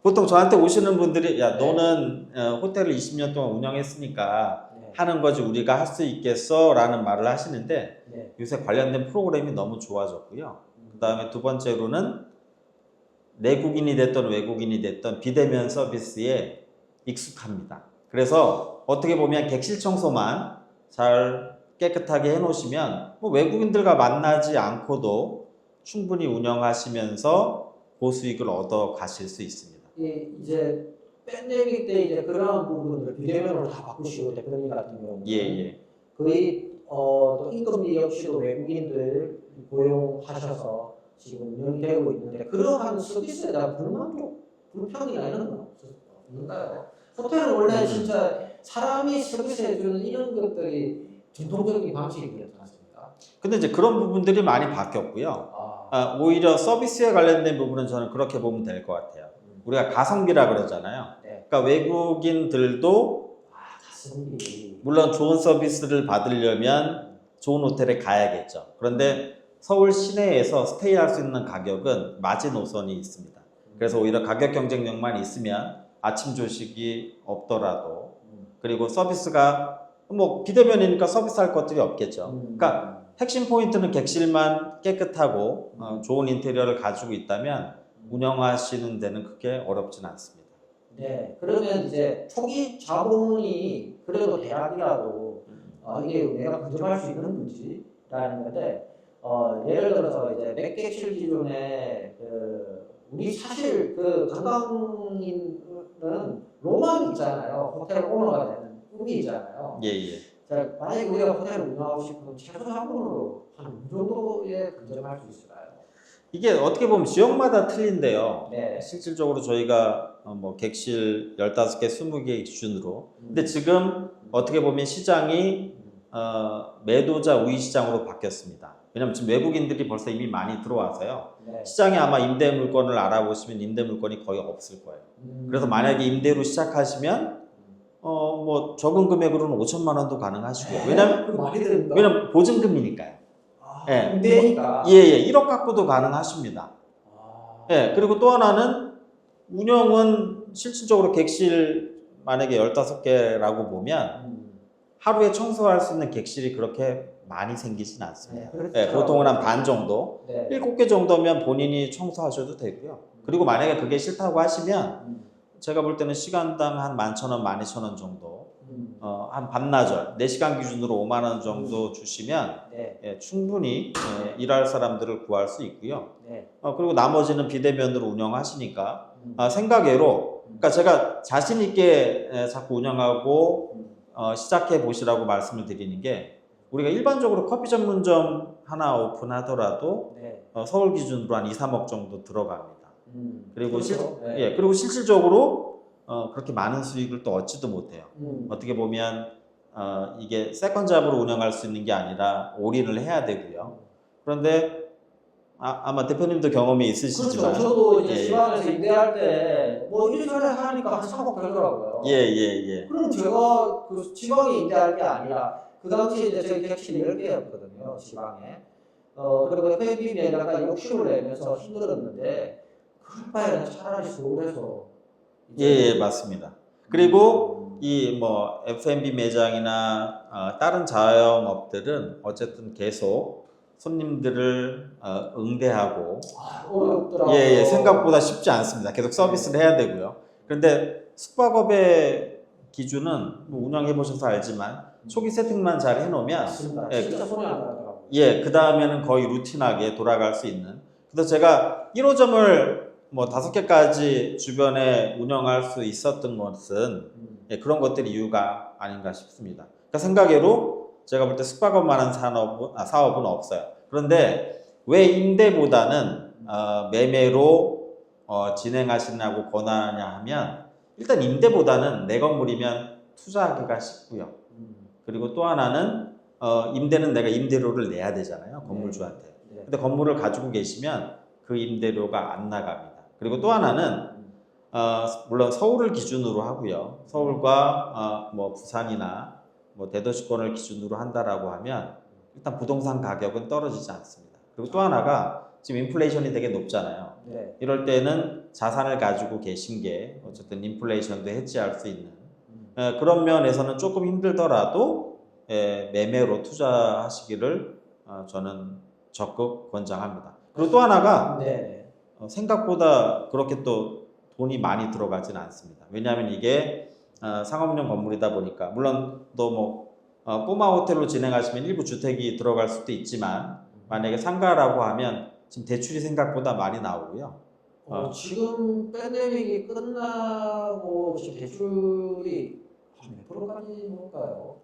보통 저한테 오시는 분들이 야 너는 호텔을 20년 동안 운영했으니까 하는 거지 우리가 할 수 있겠어? 라는 말을 하시는데 요새 관련된 프로그램이 너무 좋아졌고요. 그 다음에 두 번째로는 내국인이 됐던 외국인이 됐던 비대면 서비스에 익숙합니다. 그래서 어떻게 보면 객실 청소만 잘 깨끗하게 해놓으시면 뭐 외국인들과 만나지 않고도 충분히 운영하시면서 고수익을 얻어 가실 수 있습니다. 이제 팬데믹 때 이제 그런 부분들 비대면으로 다 바꾸시고 대표님 같은 경우는 거의 또 임금비 역시도 외국인들 고용하셔서 지금 운영이 되고 있는데 그러한 서비스에 대한 불평이나 이런 건 없는가요? 호텔은 원래 진짜 사람이 서비스해주는 이런 것들이 전통적인 방식이었지 않습니까? 근데 이제 그런 부분들이 많이 바뀌었고요. 오히려 서비스에 관련된 부분은 저는 그렇게 보면 될 것 같아요. 우리가 가성비라 그러잖아요. 그러니까 외국인들도 가성비. 물론 좋은 서비스를 받으려면 좋은 호텔에 가야겠죠. 그런데 서울 시내에서 스테이할 수 있는 가격은 마지노선이 있습니다. 그래서 오히려 가격 경쟁력만 있으면 아침 조식이 없더라도 그리고 서비스가 뭐 비대면이니까 서비스할 것들이 없겠죠. 그러니까 핵심 포인트는 객실만 깨끗하고 좋은 인테리어를 가지고 있다면 운영하시는 데는 그렇게 어렵지는 않습니다. 네, 그러면 이제 초기 자본이 그래도 대략이라도 이게 내가 근접할 수 있는 건지라는 건데 예를 들어서 이제 맥객실 기준에 우리 사실 그 관광인은 로망이 있잖아요. 호텔 오너가 되는 꿈이 있잖아요. 자, 만약에 우리가 호텔을 운영하고 싶으면 최소 자본으로 한 어느 정도에 근접할 수 있을까요? 이게 어떻게 보면 지역마다 틀린데요. 실질적으로 저희가 뭐 객실 15개, 20개 기준으로. 근데 지금 어떻게 보면 시장이 매도자 우위 시장으로 바뀌었습니다. 왜냐면 지금 외국인들이 벌써 이미 많이 들어와서요. 시장에 아마 임대 물건을 알아보시면 임대 물건이 거의 없을 거예요. 그래서 만약에 임대로 시작하시면 뭐 적은 금액으로는 5천만 원도 가능하시고요. 왜냐면 보증금이니까요. 임대니까. 1억 갖고도 가능하십니다. 그리고 또 하나는 운영은 실질적으로 객실 만약에 15개라고 보면 하루에 청소할 수 있는 객실이 그렇게 많이 생기진 않습니다. 보통은 한 반 정도, 7개 정도면 본인이 청소하셔도 되고요. 그리고 만약에 그게 싫다고 하시면 제가 볼 때는 시간당 한 11,000원, 12,000원 정도 한 반나절 4시간 기준으로 5만 원 정도 주시면 충분히 일할 사람들을 구할 수 있고요. 그리고 나머지는 비대면으로 운영하시니까 생각외로 그러니까 제가 자신 있게 자꾸 운영하고 시작해 보시라고 말씀을 드리는 게 우리가 일반적으로 커피 전문점 하나 오픈하더라도 서울 기준으로 한 2, 3억 정도 들어갑니다. 그리고 그리고 실질적으로 그렇게 많은 수익을 또 얻지도 못해요. 어떻게 보면 이게 세컨잡으로 운영할 수 있는 게 아니라 올인을 해야 되고요. 그런데 아마 대표님도 경험이 있으시지만 그렇죠. 저도 이제 지방에서 임대할 때 뭐 이래저래 하니까 한 3억 들더라고요. 그럼 제가 그 지방에 임대할 게 아니라 그 당시에 이제 저희 객실이 10개였거든요. 지방에. 그리고 FMB에 약간 욕심을 내면서 힘들었는데 그럴 바에는 차라리 서울에서 맞습니다. 그리고 이 뭐 F&B 매장이나 다른 자영업들은 어쨌든 계속 손님들을 응대하고 어렵더라고요. 예, 생각보다 쉽지 않습니다. 계속 서비스를 해야 되고요. 그런데 숙박업의 기준은 뭐 운영해 보셔서 알지만 초기 세팅만 잘 해놓으면 진짜 손이 안 가더라고요. 예, 그 다음에는 거의 루틴하게 돌아갈 수 있는. 그래서 제가 1호점을 뭐 5개까지 주변에 운영할 수 있었던 것은 예, 그런 것들이 이유가 아닌가 싶습니다. 그러니까 생각외로 제가 볼 때 숙박업만한 사업은 없어요. 그런데 왜 임대보다는 매매로 진행하시라고 권하냐 하면 일단 임대보다는 내 건물이면 투자하기가 쉽고요. 그리고 또 하나는 임대는 내가 임대료를 내야 되잖아요. 건물주한테. 근데 건물을 가지고 계시면 그 임대료가 안 나갑니다. 그리고 또 하나는 물론 서울을 기준으로 하고요. 서울과 뭐 부산이나 뭐 대도시권을 기준으로 한다라고 하면 일단 부동산 가격은 떨어지지 않습니다. 그리고 또 하나가 지금 인플레이션이 되게 높잖아요. 이럴 때는 자산을 가지고 계신 게 어쨌든 인플레이션도 해지할 수 있는 그런 면에서는 조금 힘들더라도 매매로 투자하시기를 저는 적극 권장합니다. 그리고 또 하나가 생각보다 그렇게 또 돈이 많이 들어가지는 않습니다. 왜냐하면 이게 상업용 건물이다 보니까 물론 또 뭐 꼬마 호텔로 진행하시면 일부 주택이 들어갈 수도 있지만 만약에 상가라고 하면 지금 대출이 생각보다 많이 나오고요. 지금 팬데믹이 끝나고 지금 대출이 몇 프로까지 볼까요?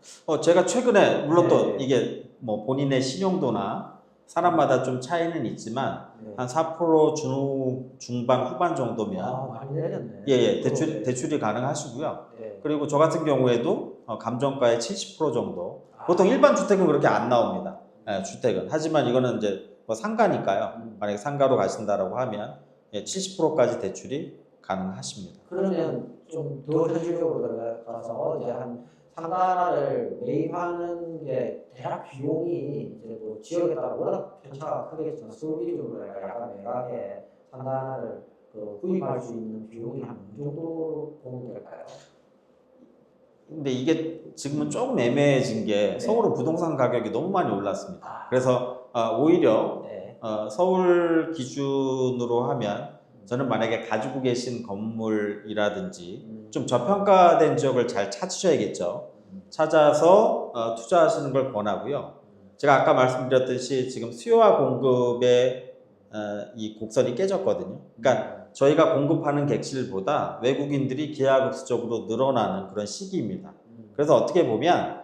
제가 최근에 물론 또 이게 뭐 본인의 신용도나 사람마다 좀 차이는 있지만 한 4% 중반 후반 정도면 많이 내렸네. 예, 대출이 가능하시고요. 그리고 저 같은 경우에도 감정가의 70% 정도. 보통 일반 주택은 그렇게 안 나옵니다. 주택은. 하지만 이거는 이제 뭐 상가니까요. 만약에 상가로 가신다라고 하면 70%까지 대출이 가능하십니다. 그러면 좀 더 현실적으로 들어가서 이제 한 상가 하나를 매입하는 게 대략 비용이 이제 뭐 지역에 따라 워낙 편차가 크겠지만 서울 기준으로 약간 매각에 상가 하나를 구입할 수 있는 비용이 한 어느 정도 보면 될까요? 근데 이게 지금은 조금 애매해진 게 서울은 부동산 가격이 너무 많이 올랐습니다. 그래서 오히려 서울 기준으로 하면 저는 만약에 가지고 계신 건물이라든지 좀 저평가된 지역을 잘 찾으셔야겠죠. 찾아서 투자하시는 걸 권하고요. 제가 아까 말씀드렸듯이 지금 수요와 공급의 이 곡선이 깨졌거든요. 그러니까 저희가 공급하는 객실보다 외국인들이 기하급수적으로 늘어나는 그런 시기입니다. 그래서 어떻게 보면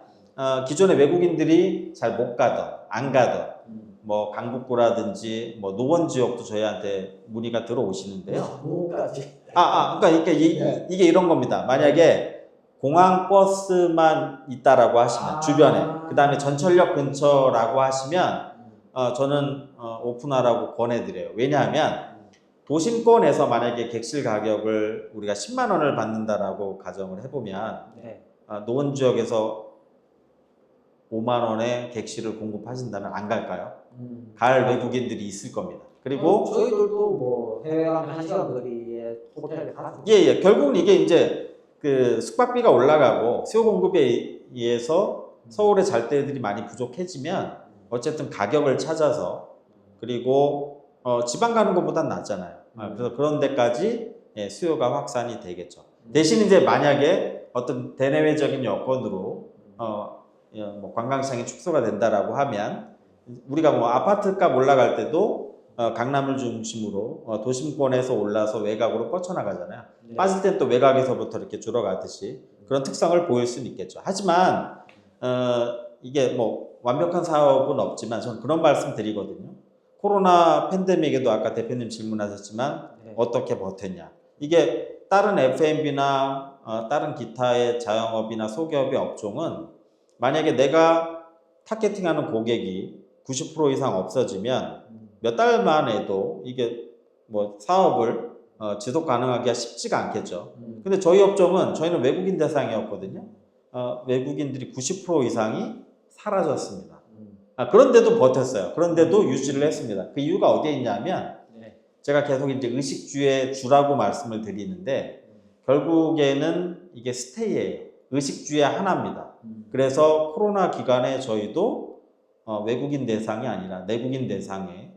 기존의 외국인들이 잘 못 가던 안 가던 뭐 강북구라든지 뭐 노원 지역도 저희한테 문의가 들어오시는데요. 노원까지. 그러니까 이게 이런 겁니다. 만약에 공항 버스만 있다라고 하시면 주변에 그 다음에 전철역 근처라고 하시면 저는 오픈하라고 권해드려요. 왜냐하면 도심권에서 만약에 객실 가격을 우리가 10만 원을 받는다라고 가정을 해보면 노원 지역에서 5만 원에 객실을 공급하신다면 안 갈까요? 갈 외국인들이 있을 겁니다. 그리고 저희들도 뭐 해외 가면 1시간 거리에 호텔에 가죠. 결국은 이게 이제 그 숙박비가 올라가고 수요 공급에 의해서 서울의 잘대들이 많이 부족해지면 어쨌든 가격을 찾아서 그리고 지방 가는 것보단 낫잖아요. 그래서 그런 데까지 수요가 확산이 되겠죠. 대신 이제 만약에 어떤 대내외적인 여건으로 뭐 관광시장이 축소가 된다라고 하면 우리가 뭐 아파트값 올라갈 때도 강남을 중심으로 도심권에서 올라서 외곽으로 뻗쳐나가잖아요. 빠질 땐 또 외곽에서부터 이렇게 줄어가듯이 그런 특성을 보일 수는 있겠죠. 하지만 이게 뭐 완벽한 사업은 없지만 저는 그런 말씀 드리거든요. 코로나 팬데믹에도 아까 대표님 질문하셨지만 어떻게 버텼냐. 이게 다른 F&B나 다른 기타의 자영업이나 소기업의 업종은 만약에 내가 타겟팅하는 고객이 90% 이상 없어지면 몇 달만 해도 이게 뭐 사업을 지속 가능하기가 쉽지가 않겠죠. 근데 저희 업종은 저희는 외국인 대상이었거든요. 외국인들이 90% 이상이 사라졌습니다. 그런데도 버텼어요. 그런데도 유지를 했습니다. 그 이유가 어디에 있냐면 제가 계속 이제 의식주의 주라고 말씀을 드리는데 결국에는 이게 스테이예요. 의식주의 하나입니다. 그래서 코로나 기간에 저희도 외국인 대상이 아니라 내국인 대상의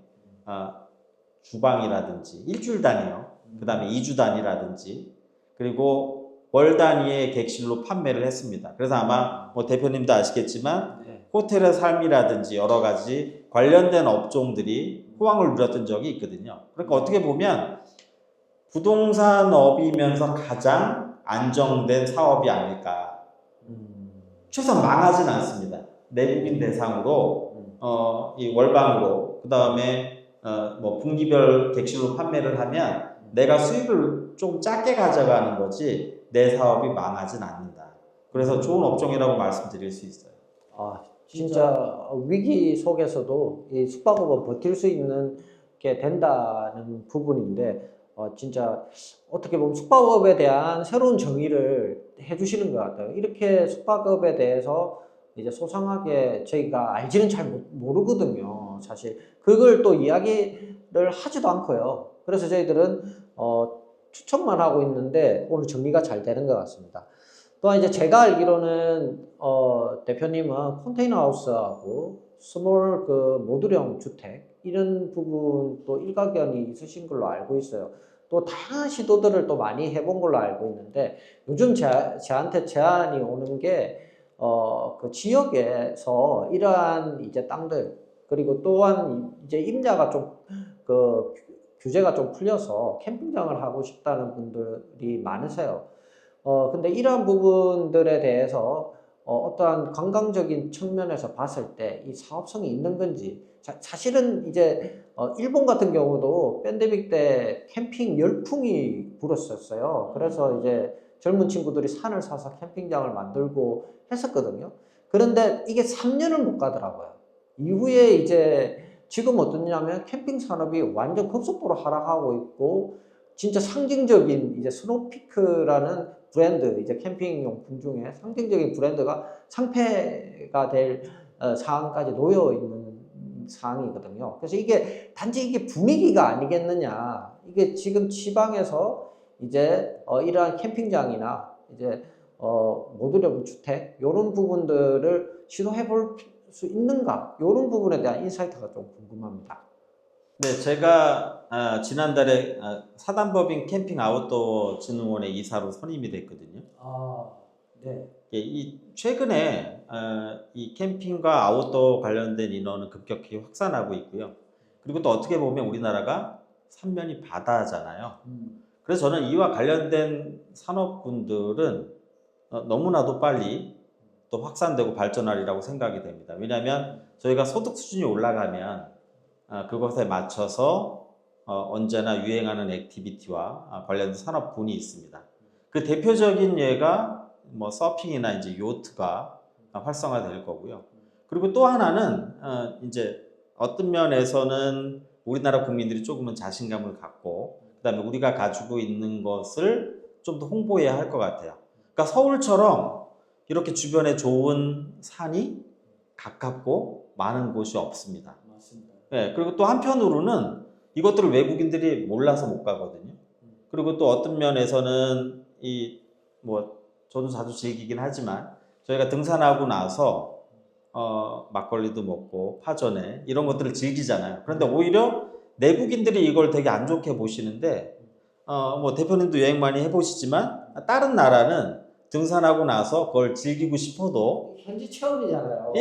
주방이라든지 일주일 단위요. 그 다음에 2주 단위라든지 그리고 월 단위의 객실로 판매를 했습니다. 그래서 아마 뭐 대표님도 아시겠지만 호텔의 삶이라든지 여러 가지 관련된 업종들이 호황을 누렸던 적이 있거든요. 그러니까 어떻게 보면 부동산업이면서 가장 안정된 사업이 아닐까. 최소한 망하진 않습니다. 내국인 대상으로 이 월방으로 그 다음에 뭐 분기별 객실로 판매를 하면 내가 수익을 좀 작게 가져가는 거지 내 사업이 망하진 않는다. 그래서 좋은 업종이라고 말씀드릴 수 있어요. 진짜 위기 속에서도 이 숙박업은 버틸 수 있는 게 된다는 부분인데 진짜 어떻게 보면 숙박업에 대한 새로운 정의를 해주시는 것 같아요. 이렇게 숙박업에 대해서 이제 소상하게 저희가 알지는 잘 모르거든요. 사실 그걸 또 이야기를 하지도 않고요. 그래서 저희들은 추천만 하고 있는데 오늘 정리가 잘 되는 것 같습니다. 또한 이제 제가 알기로는 대표님은 컨테이너 하우스하고 스몰 그 모듈형 주택 이런 부분도 일가견이 있으신 걸로 알고 있어요. 또 다양한 시도들을 또 많이 해본 걸로 알고 있는데 요즘 저한테 제안이 오는 게 그 지역에서 이러한 이제 땅들 그리고 또한 이제 임야가 좀 그 규제가 좀 풀려서 캠핑장을 하고 싶다는 분들이 많으세요. 근데 이러한 부분들에 대해서 어떠한 관광적인 측면에서 봤을 때 이 사업성이 있는 건지 사실은 이제 일본 같은 경우도 팬데믹 때 캠핑 열풍이 불었었어요. 그래서 이제 젊은 친구들이 산을 사서 캠핑장을 만들고 했었거든요. 그런데 이게 3년을 못 가더라고요. 이후에 이제 지금 어떠냐면 캠핑 산업이 완전 급속도로 하락하고 있고 진짜 상징적인 이제 스노피크라는 브랜드, 이제 캠핑 용품 중에 상징적인 브랜드가 상폐가 될 상황까지 놓여 있는 상황이거든요. 그래서 이게 단지 이게 분위기가 아니겠느냐. 이게 지금 지방에서 이제 이러한 캠핑장이나 이제 모듈형 주택 이런 부분들을 시도해 볼 수 있는가? 이런 부분에 대한 인사이트가 좀 궁금합니다. 네, 제가 지난달에 사단법인 캠핑 아웃도어 진흥원의 이사로 선임이 됐거든요. 네. 이 최근에 이 캠핑과 아웃도어 관련된 인원은 급격히 확산하고 있고요. 그리고 또 어떻게 보면 우리나라가 삼면이 바다잖아요. 그래서 저는 이와 관련된 산업분들은 너무나도 빨리 또 확산되고 발전하리라고 생각이 됩니다. 왜냐하면 저희가 소득 수준이 올라가면 그것에 맞춰서 언제나 유행하는 액티비티와 관련된 산업군이 있습니다. 그 대표적인 예가 뭐 서핑이나 이제 요트가 활성화될 거고요. 그리고 또 하나는 이제 어떤 면에서는 우리나라 국민들이 조금은 자신감을 갖고 그다음에 우리가 가지고 있는 것을 좀 더 홍보해야 할 것 같아요. 그러니까 서울처럼 이렇게 주변에 좋은 산이 가깝고 많은 곳이 없습니다. 맞습니다. 네, 그리고 또 한편으로는 이것들을 외국인들이 몰라서 못 가거든요. 그리고 또 어떤 면에서는 저도 자주 즐기긴 하지만 저희가 등산하고 나서 막걸리도 먹고 파전에 이런 것들을 즐기잖아요. 그런데 오히려 내국인들이 이걸 되게 안 좋게 보시는데 뭐 대표님도 여행 많이 해보시지만 다른 나라는 등산하고 나서 그걸 즐기고 싶어도 현지 체험이잖아요.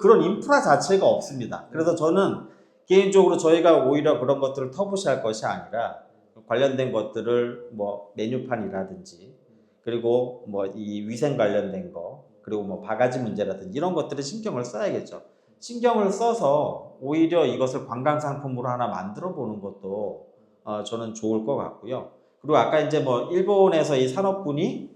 그런 인프라 자체가 없습니다. 그래서 저는 개인적으로 저희가 오히려 그런 것들을 터부시할 것이 아니라 관련된 것들을 뭐 메뉴판이라든지 그리고 뭐 이 위생 관련된 거 그리고 뭐 바가지 문제라든지 이런 것들을 신경을 써야겠죠. 신경을 써서 오히려 이것을 관광 상품으로 하나 만들어 보는 것도 저는 좋을 것 같고요. 그리고 아까 이제 뭐 일본에서 이 산업군이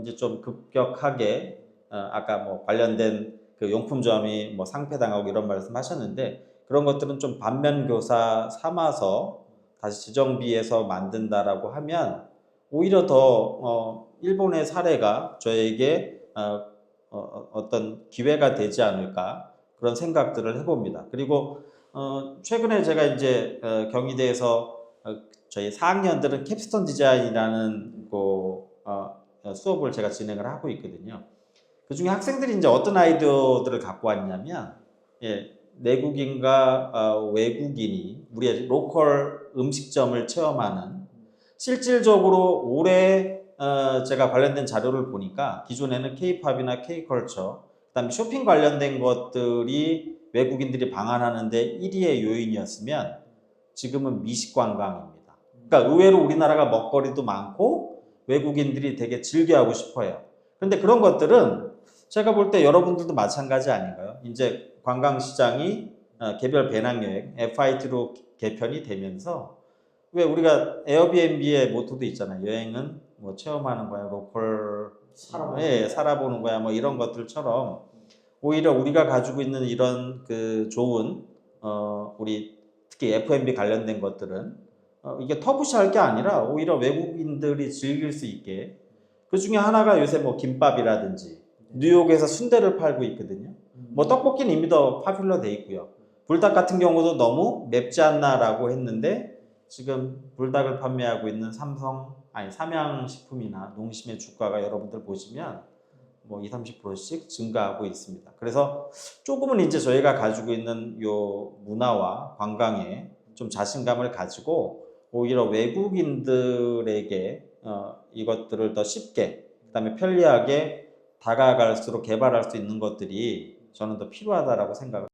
이제 좀 급격하게 아까 뭐 관련된 그 용품점이 뭐 상폐당하고 이런 말씀하셨는데 그런 것들은 좀 반면교사 삼아서 다시 재정비해서 만든다라고 하면 오히려 더 일본의 사례가 저에게 어떤 기회가 되지 않을까 그런 생각들을 해봅니다. 그리고 최근에 제가 이제 경희대에서 저희 4학년들은 캡스톤 디자인이라는 수업을 제가 진행을 하고 있거든요. 그 중에 학생들이 이제 어떤 아이디어들을 갖고 왔냐면, 내국인과 외국인이 우리의 로컬 음식점을 체험하는, 실질적으로 올해 제가 관련된 자료를 보니까 기존에는 K-팝이나 K-컬처, 그다음에 쇼핑 관련된 것들이 외국인들이 방한하는데 1위의 요인이었으면 지금은 미식 관광입니다. 그러니까 의외로 우리나라가 먹거리도 많고 외국인들이 되게 즐겨하고 싶어요. 그런데 그런 것들은 제가 볼 때 여러분들도 마찬가지 아닌가요? 이제 관광시장이 개별 배낭여행, FIT로 개편이 되면서, 왜 우리가 에어비앤비의 모토도 있잖아요. 여행은 뭐 체험하는 거야, 로컬 살아보는 거야, 뭐 이런 것들처럼 오히려 우리가 가지고 있는 이런 그 좋은 우리 특히 F&B 관련된 것들은 이게 터부시할 게 아니라 오히려 외국인들이 즐길 수 있게, 그 중에 하나가 요새 뭐 김밥이라든지 뉴욕에서 순대를 팔고 있거든요. 뭐 떡볶이는 이미 더 파퓰러 돼 있고요. 불닭 같은 경우도 너무 맵지 않나라고 했는데 지금 불닭을 판매하고 있는 삼양식품이나 농심의 주가가 여러분들 보시면 뭐 20-30%씩 증가하고 있습니다. 그래서 조금은 이제 저희가 가지고 있는 요 문화와 관광에 좀 자신감을 가지고 오히려 외국인들에게 이것들을 더 쉽게, 그다음에 편리하게 다가갈수록 개발할 수 있는 것들이 저는 더 필요하다라고 생각을.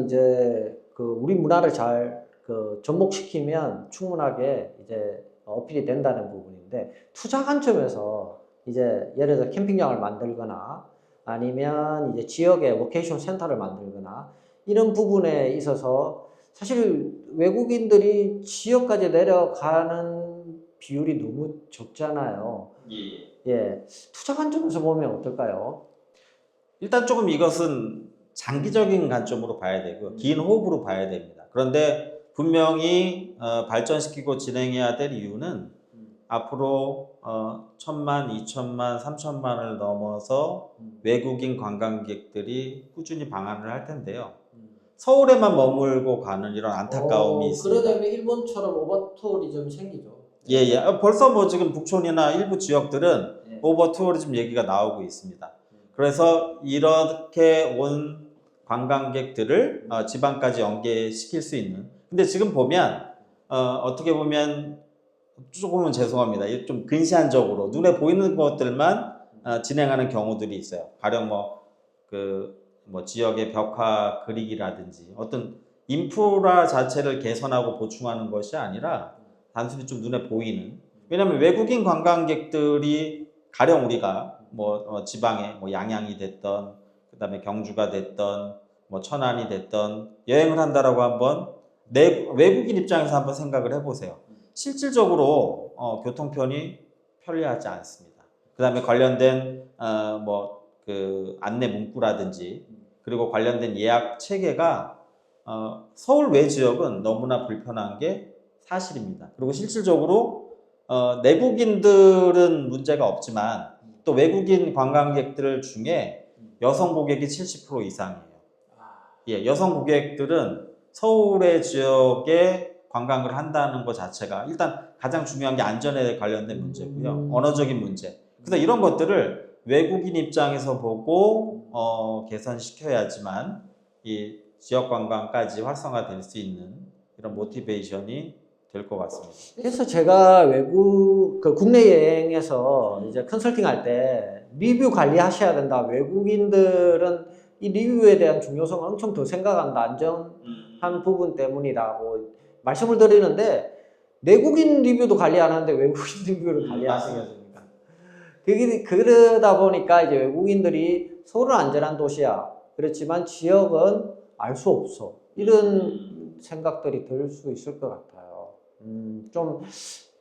이제 그 우리 문화를 잘 그 접목시키면 충분하게 이제 어필이 된다는 부분인데, 투자 관점에서 이제 예를 들어 캠핑장을 만들거나 아니면 이제 지역에 워케이션 센터를 만들거나 이런 부분에 있어서 사실 외국인들이 지역까지 내려가는 비율이 너무 적잖아요. 예, 투자 관점에서 보면 어떨까요? 일단 조금 이것은 장기적인 관점으로 봐야 되고 긴 호흡으로 봐야 됩니다. 그런데 분명히 발전시키고 진행해야 될 이유는 앞으로 1,000만, 2,000만, 3,000만을 넘어서 외국인 관광객들이 꾸준히 방한을 할 텐데요. 서울에만 머물고 가는 이런 안타까움이 있습니다. 그러다 보면 일본처럼 오버투어리즘이 생기죠. 예. 벌써 뭐 지금 북촌이나 일부 지역들은 오버투어리즘 얘기가 나오고 있습니다. 그래서 이렇게 온 관광객들을 지방까지 연계시킬 수 있는, 근데 지금 보면 어떻게 보면 조금은 죄송합니다. 좀 근시안적으로 눈에 보이는 것들만 진행하는 경우들이 있어요. 가령 뭐 지역의 벽화 그리기라든지 어떤 인프라 자체를 개선하고 보충하는 것이 아니라 단순히 좀 눈에 보이는, 왜냐하면 외국인 관광객들이 가령 우리가 뭐 지방에 뭐 양양이 됐던, 그 다음에 경주가 됐던, 뭐 천안이 됐던 여행을 한다라고 한번 외국인 입장에서 한번 생각을 해보세요. 실질적으로 교통편이 편리하지 않습니다. 그 다음에 관련된 그 안내 문구라든지 그리고 관련된 예약 체계가 서울 외 지역은 너무나 불편한 게 사실입니다. 그리고 실질적으로 내국인들은 문제가 없지만 또 외국인 관광객들 중에 여성 고객이 70% 이상이에요. 예, 여성 고객들은 서울의 지역에 관광을 한다는 것 자체가 일단 가장 중요한 게 안전에 관련된 문제고요. 언어적인 문제. 그래서 이런 것들을 외국인 입장에서 보고 개선시켜야지만 이 지역 관광까지 활성화될 수 있는 이런 모티베이션이 될 것 같습니다. 그래서 제가 국내 여행에서 이제 컨설팅 할 때 리뷰 관리하셔야 된다. 외국인들은 이 리뷰에 대한 중요성을 엄청 더 생각한다. 안전한 부분 때문이라고 말씀을 드리는데, 내국인 리뷰도 관리 안 하는데 외국인 리뷰를 관리하시겠습니까? 그러다 보니까 이제 외국인들이 서울은 안전한 도시야, 그렇지만 지역은 알 수 없어, 이런 생각들이 들 수 있을 것 같아요. 좀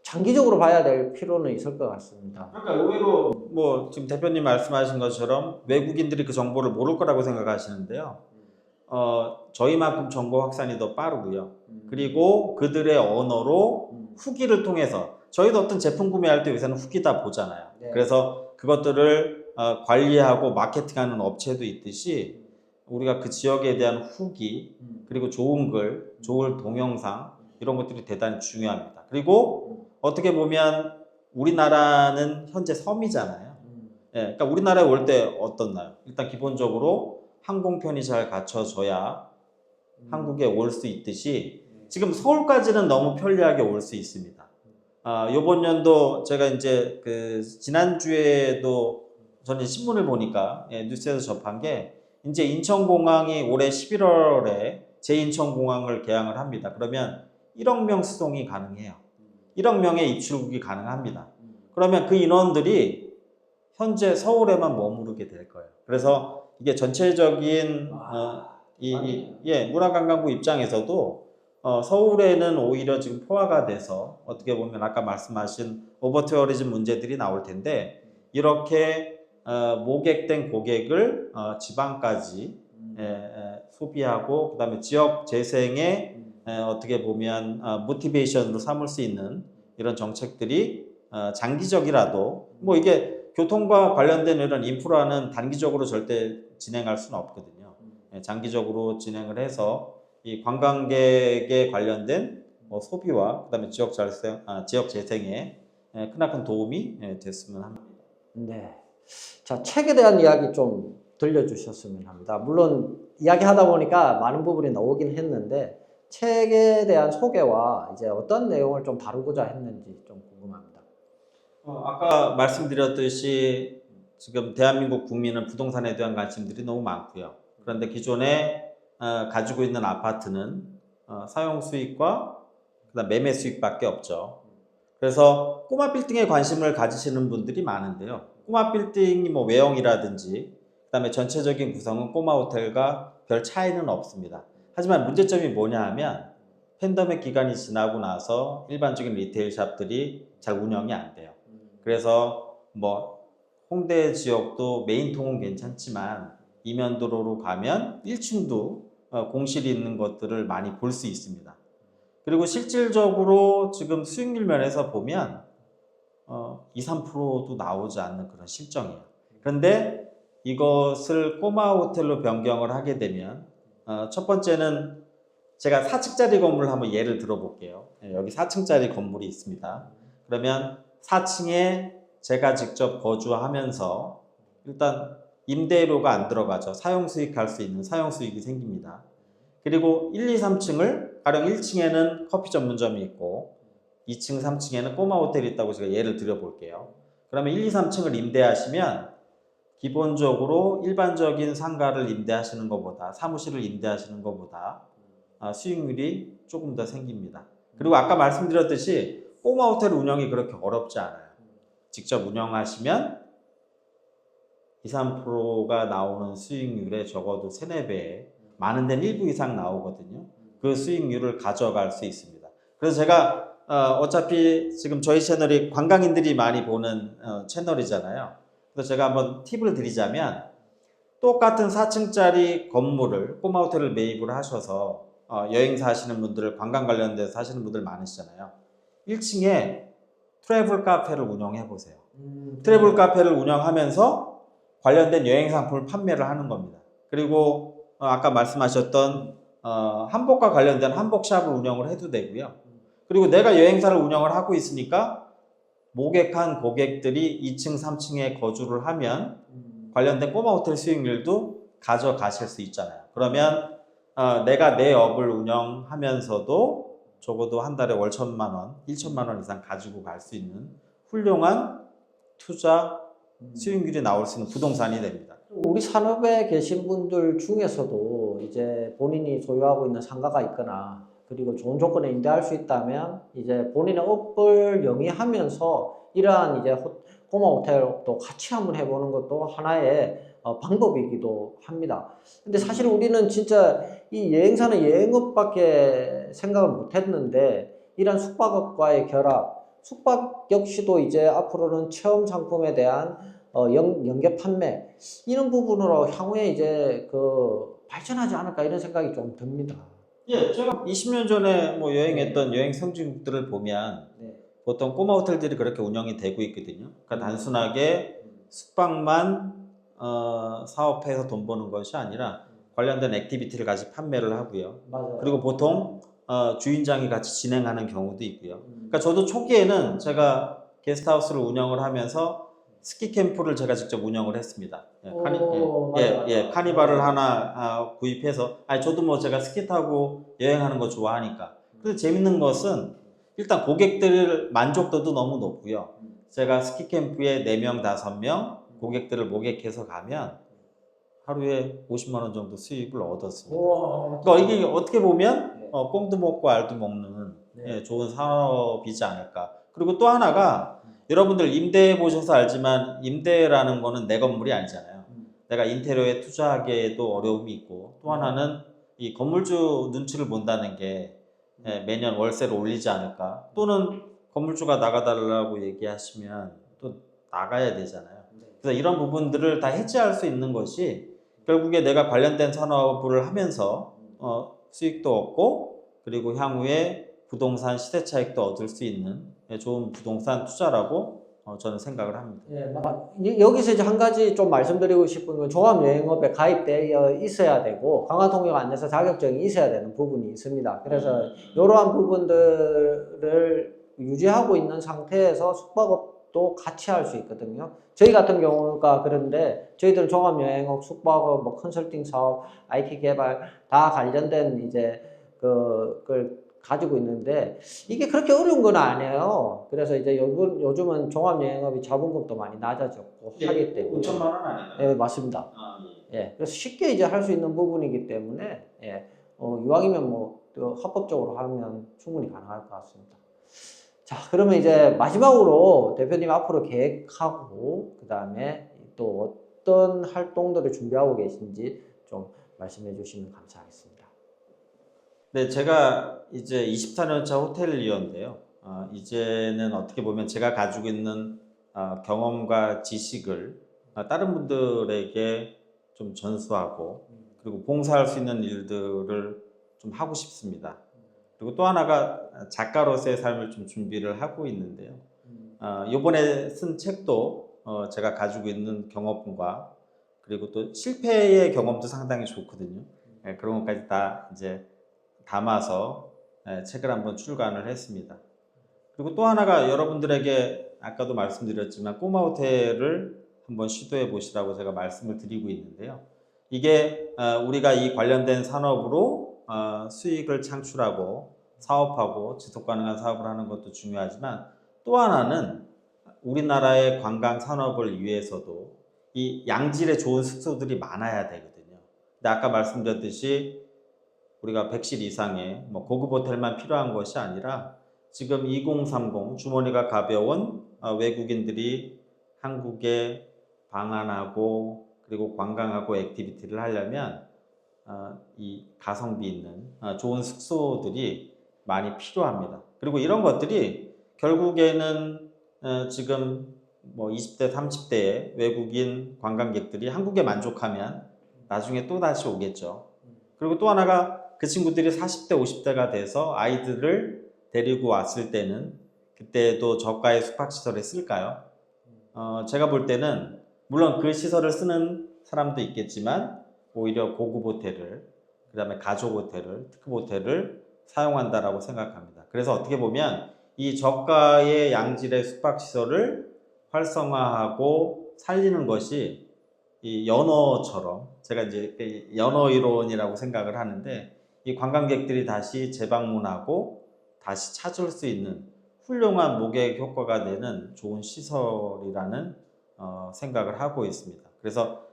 장기적으로 봐야 될 필요는 있을 것 같습니다. 그러니까 의외로 뭐 지금 대표님 말씀하신 것처럼 외국인들이 그 정보를 모를 거라고 생각하시는데요. 저희만큼 정보 확산이 더 빠르고요. 그리고 그들의 언어로 후기를 통해서, 저희도 어떤 제품 구매할 때 요새는 후기 다 보잖아요. 네. 그래서 그것들을 관리하고 마케팅하는 업체도 있듯이 우리가 그 지역에 대한 후기, 그리고 좋은 글, 좋은 동영상, 이런 것들이 대단히 중요합니다. 그리고 어떻게 보면 우리나라는 현재 섬이잖아요. 예, 그러니까 우리나라에 올 때 어떻나요? 일단 기본적으로 항공편이 잘 갖춰져야 한국에 올 수 있듯이 지금 서울까지는 너무 편리하게 올 수 있습니다. 요번 연도 제가 이제 그 지난주에도 저는 신문을 보니까 뉴스에서 접한 게 이제 인천공항이 올해 11월에 제 인천공항을 개항을 합니다. 그러면 1억 명 수송이 가능해요. 1억 명의 입출국이 가능합니다. 그러면 그 인원들이 현재 서울에만 머무르게 될 거예요. 그래서 이게 전체적인 문화관광부 입장에서도 서울에는 오히려 지금 포화가 돼서 어떻게 보면 아까 말씀하신 오버투어리즘 문제들이 나올 텐데 이렇게 모객된 고객을 지방까지 소비하고 그다음에 지역 재생의 어떻게 보면 모티베이션으로 삼을 수 있는 이런 정책들이 장기적이라도 뭐 이게 교통과 관련된 이런 인프라는 단기적으로 절대 진행할 수는 없거든요. 장기적으로 진행을 해서 이 관광객에 관련된 소비와 그다음에 지역 재생에 크나큰 도움이 됐으면 합니다. 네. 자, 책에 대한 이야기 좀 들려주셨으면 합니다. 물론 이야기하다 보니까 많은 부분이 나오긴 했는데 책에 대한 소개와 이제 어떤 내용을 좀 다루고자 했는지 좀 궁금합니다. 아까 말씀드렸듯이 지금 대한민국 국민은 부동산에 대한 관심들이 너무 많고요. 그런데 기존에 가지고 있는 아파트는 사용 수익과 그다음 매매 수익밖에 없죠. 그래서 꼬마 빌딩에 관심을 가지시는 분들이 많은데요. 꼬마 빌딩이 뭐 외형이라든지 그다음에 전체적인 구성은 꼬마 호텔과 별 차이는 없습니다. 하지만 문제점이 뭐냐 하면 팬데믹 기간이 지나고 나서 일반적인 리테일 샵들이 잘 운영이 안 돼요. 그래서 뭐 홍대 지역도 메인통은 괜찮지만 이면도로로 가면 1층도 공실이 있는 것들을 많이 볼 수 있습니다. 그리고 실질적으로 지금 수익률 면에서 보면 2, 3%도 나오지 않는 그런 실정이에요. 그런데 이것을 꼬마 호텔로 변경을 하게 되면 첫 번째는 제가 4층짜리 건물을 한번 예를 들어 볼게요. 여기 4층짜리 건물이 있습니다. 그러면 4층에 제가 직접 거주하면서 일단 임대료가 안 들어가죠. 사용 수익할 수 있는 사용 수익이 생깁니다. 그리고 1, 2, 3층을 가령 1층에는 커피 전문점이 있고 2층, 3층에는 꼬마 호텔이 있다고 제가 예를 들어 볼게요. 그러면 1, 2, 3층을 임대하시면 기본적으로 일반적인 상가를 임대하시는 것보다 사무실을 임대하시는 것보다 수익률이 조금 더 생깁니다. 그리고 아까 말씀드렸듯이 꼬마 호텔 운영이 그렇게 어렵지 않아요. 직접 운영하시면 2, 3%가 나오는 수익률에 적어도 3, 4배 많은 데는 1부 이상 나오거든요. 그 수익률을 가져갈 수 있습니다. 그래서 제가 어차피 지금 저희 채널이 관광인들이 많이 보는 채널이잖아요. 그래서 제가 한번 팁을 드리자면 똑같은 4층짜리 건물을 꼬마 호텔을 매입을 하셔서 여행사 하시는 분들, 관광 관련돼서 하시는 분들 많으시잖아요. 1층에 트래블 카페를 운영해 보세요. 트래블 카페를 운영하면서 관련된 여행 상품을 판매를 하는 겁니다. 그리고 아까 말씀하셨던 한복과 관련된 한복샵을 운영을 해도 되고요. 그리고 내가 여행사를 운영을 하고 있으니까 모객한 고객들이 2층, 3층에 거주를 하면 관련된 꼬마 호텔 수익률도 가져가실 수 있잖아요. 그러면 내가 내 업을 운영하면서도 적어도 한 달에 월 1,000만 원, 1,000만 원 이상 가지고 갈 수 있는 훌륭한 투자 수익률이 나올 수 있는 부동산이 됩니다. 우리 산업에 계신 분들 중에서도 이제 본인이 소유하고 있는 상가가 있거나 그리고 좋은 조건에 임대할 수 있다면 이제 본인의 업을 영위하면서 이러한 이제 꼬마 호텔도 같이 한번 해보는 것도 하나의 방법이기도 합니다. 근데 사실 우리는 진짜 이 여행사는 여행업밖에 생각을 못 했는데 이런 숙박업과의 결합, 숙박 역시도 이제 앞으로는 체험 상품에 대한 연계 판매 이런 부분으로 향후에 이제 발전하지 않을까 이런 생각이 좀 듭니다. 예, 제가 20년 전에 뭐 여행했던 여행 선진국들을 보면 보통 꼬마 호텔들이 그렇게 운영이 되고 있거든요. 그러니까 단순하게 숙박만 사업해서 돈 버는 것이 아니라 관련된 액티비티를 같이 판매를 하고요. 맞아요. 그리고 보통 주인장이 같이 진행하는 경우도 있고요. 그러니까 저도 초기에는 제가 게스트하우스를 운영을 하면서 스키 캠프를 제가 직접 운영을 했습니다. 카니발을 하나 구입해서, 저도 뭐 제가 스키 타고 여행하는 거 좋아하니까. 그래서 재밌는 것은 일단 고객들 만족도도 너무 높고요. 제가 스키 캠프에 4명, 5명 고객들을 모객해서 가면 하루에 50만 원 정도 수입을 얻었습니다. 그러니까 이게 어떻게 보면 꽁도 먹고 알도 먹는 좋은 사업이지 않을까. 그리고 또 하나가 여러분들 임대해 보셔서 알지만 임대라는 거는 내 건물이 아니잖아요. 내가 인테리어에 투자하기에도 어려움이 있고, 또 하나는 이 건물주 눈치를 본다는 게 매년 월세를 올리지 않을까. 또는 건물주가 나가달라고 얘기하시면 또 나가야 되잖아요. 그래서 이런 부분들을 다 해지할 수 있는 것이 결국에 내가 관련된 산업을 하면서 수익도 얻고, 그리고 향후에 부동산 시대 차익도 얻을 수 있는 좋은 부동산 투자라고 저는 생각을 합니다. 여기서 이제 한 가지 좀 말씀드리고 싶은 건 종합여행업에 가입되어 있어야 되고 강화통역 안내사 자격증이 있어야 되는 부분이 있습니다. 그래서 이러한 부분들을 유지하고 있는 상태에서 숙박업도 같이 할 수 있거든요. 저희 같은 경우가 그런데 저희들은 종합여행업, 숙박업, 뭐 컨설팅 사업, IT 개발 다 관련된 이제 그걸 가지고 있는데 이게 그렇게 어려운 건 아니에요. 그래서 이제 요즘은 종합여행업이 자본금도 많이 낮아졌고 하기 때문에 5천만 원 아닌가요? 네, 맞습니다. 그래서 쉽게 이제 할 수 있는 부분이기 때문에 이왕이면 뭐 합법적으로 하면 충분히 가능할 것 같습니다. 자, 그러면 이제 마지막으로 대표님 앞으로 계획하고 그 다음에 또 어떤 활동들을 준비하고 계신지 좀 말씀해 주시면 감사하겠습니다. 네, 제가 이제 24년차 호텔리어인데요. 이제는 어떻게 보면 제가 가지고 있는 경험과 지식을 다른 분들에게 좀 전수하고, 그리고 봉사할 수 있는 일들을 좀 하고 싶습니다. 그리고 또 하나가 작가로서의 삶을 좀 준비를 하고 있는데요. 이번에 쓴 책도 제가 가지고 있는 경험과, 그리고 또 실패의 경험도 상당히 좋거든요. 그런 것까지 다 이제 담아서 책을 한번 출간을 했습니다. 그리고 또 하나가 여러분들에게 아까도 말씀드렸지만 꼬마 호텔을 한번 시도해 보시라고 제가 말씀을 드리고 있는데요. 이게 우리가 이 관련된 산업으로 수익을 창출하고 사업하고 지속 가능한 사업을 하는 것도 중요하지만, 또 하나는 우리나라의 관광 산업을 위해서도 이 양질의 좋은 숙소들이 많아야 되거든요. 근데 아까 말씀드렸듯이 우리가 100실 이상의 뭐 고급 호텔만 필요한 것이 아니라 지금 2030 주머니가 가벼운 외국인들이 한국에 방한하고 그리고 관광하고 액티비티를 하려면 이 가성비 있는 좋은 숙소들이 많이 필요합니다. 그리고 이런 것들이 결국에는 지금 뭐 20대, 30대의 외국인 관광객들이 한국에 만족하면 나중에 또 다시 오겠죠. 그리고 또 하나가 그 친구들이 40대, 50대가 돼서 아이들을 데리고 왔을 때는 그때도 저가의 숙박시설에 쓸까요? 제가 볼 때는 물론 그 시설을 쓰는 사람도 있겠지만 오히려 고급 호텔을, 그 다음에 가족 호텔을, 특급 호텔을 사용한다라고 생각합니다. 그래서 어떻게 보면 이 저가의 양질의 숙박시설을 활성화하고 살리는 것이 이 연어처럼, 제가 이제 연어 이론이라고 생각을 하는데, 이 관광객들이 다시 재방문하고 다시 찾을 수 있는 훌륭한 모객 효과가 되는 좋은 시설이라는 생각을 하고 있습니다. 그래서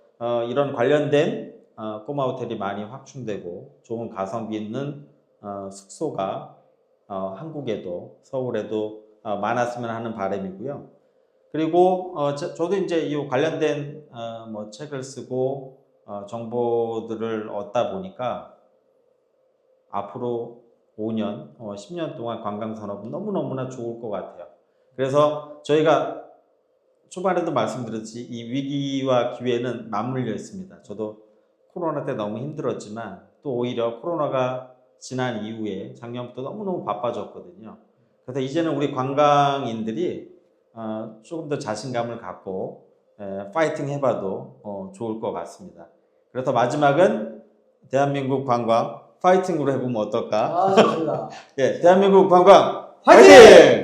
이런 관련된 꼬마 호텔이 많이 확충되고 좋은 가성비 있는 숙소가 한국에도 서울에도 많았으면 하는 바람이고요. 그리고 저도 이제 이 관련된 뭐 책을 쓰고 정보들을 얻다 보니까 앞으로 5년, 10년 동안 관광산업은 너무너무나 좋을 것 같아요. 그래서 저희가 초반에도 말씀드렸지 이 위기와 기회는 맞물려 있습니다. 저도 코로나 때 너무 힘들었지만 또 오히려 코로나가 지난 이후에 작년부터 너무너무 바빠졌거든요. 그래서 이제는 우리 관광인들이 조금 더 자신감을 갖고 파이팅 해봐도 좋을 것 같습니다. 그래서 마지막은 대한민국 관광 파이팅으로 해보면 어떨까? 좋습니다. 예, 대한민국 관광 화이팅! 파이팅!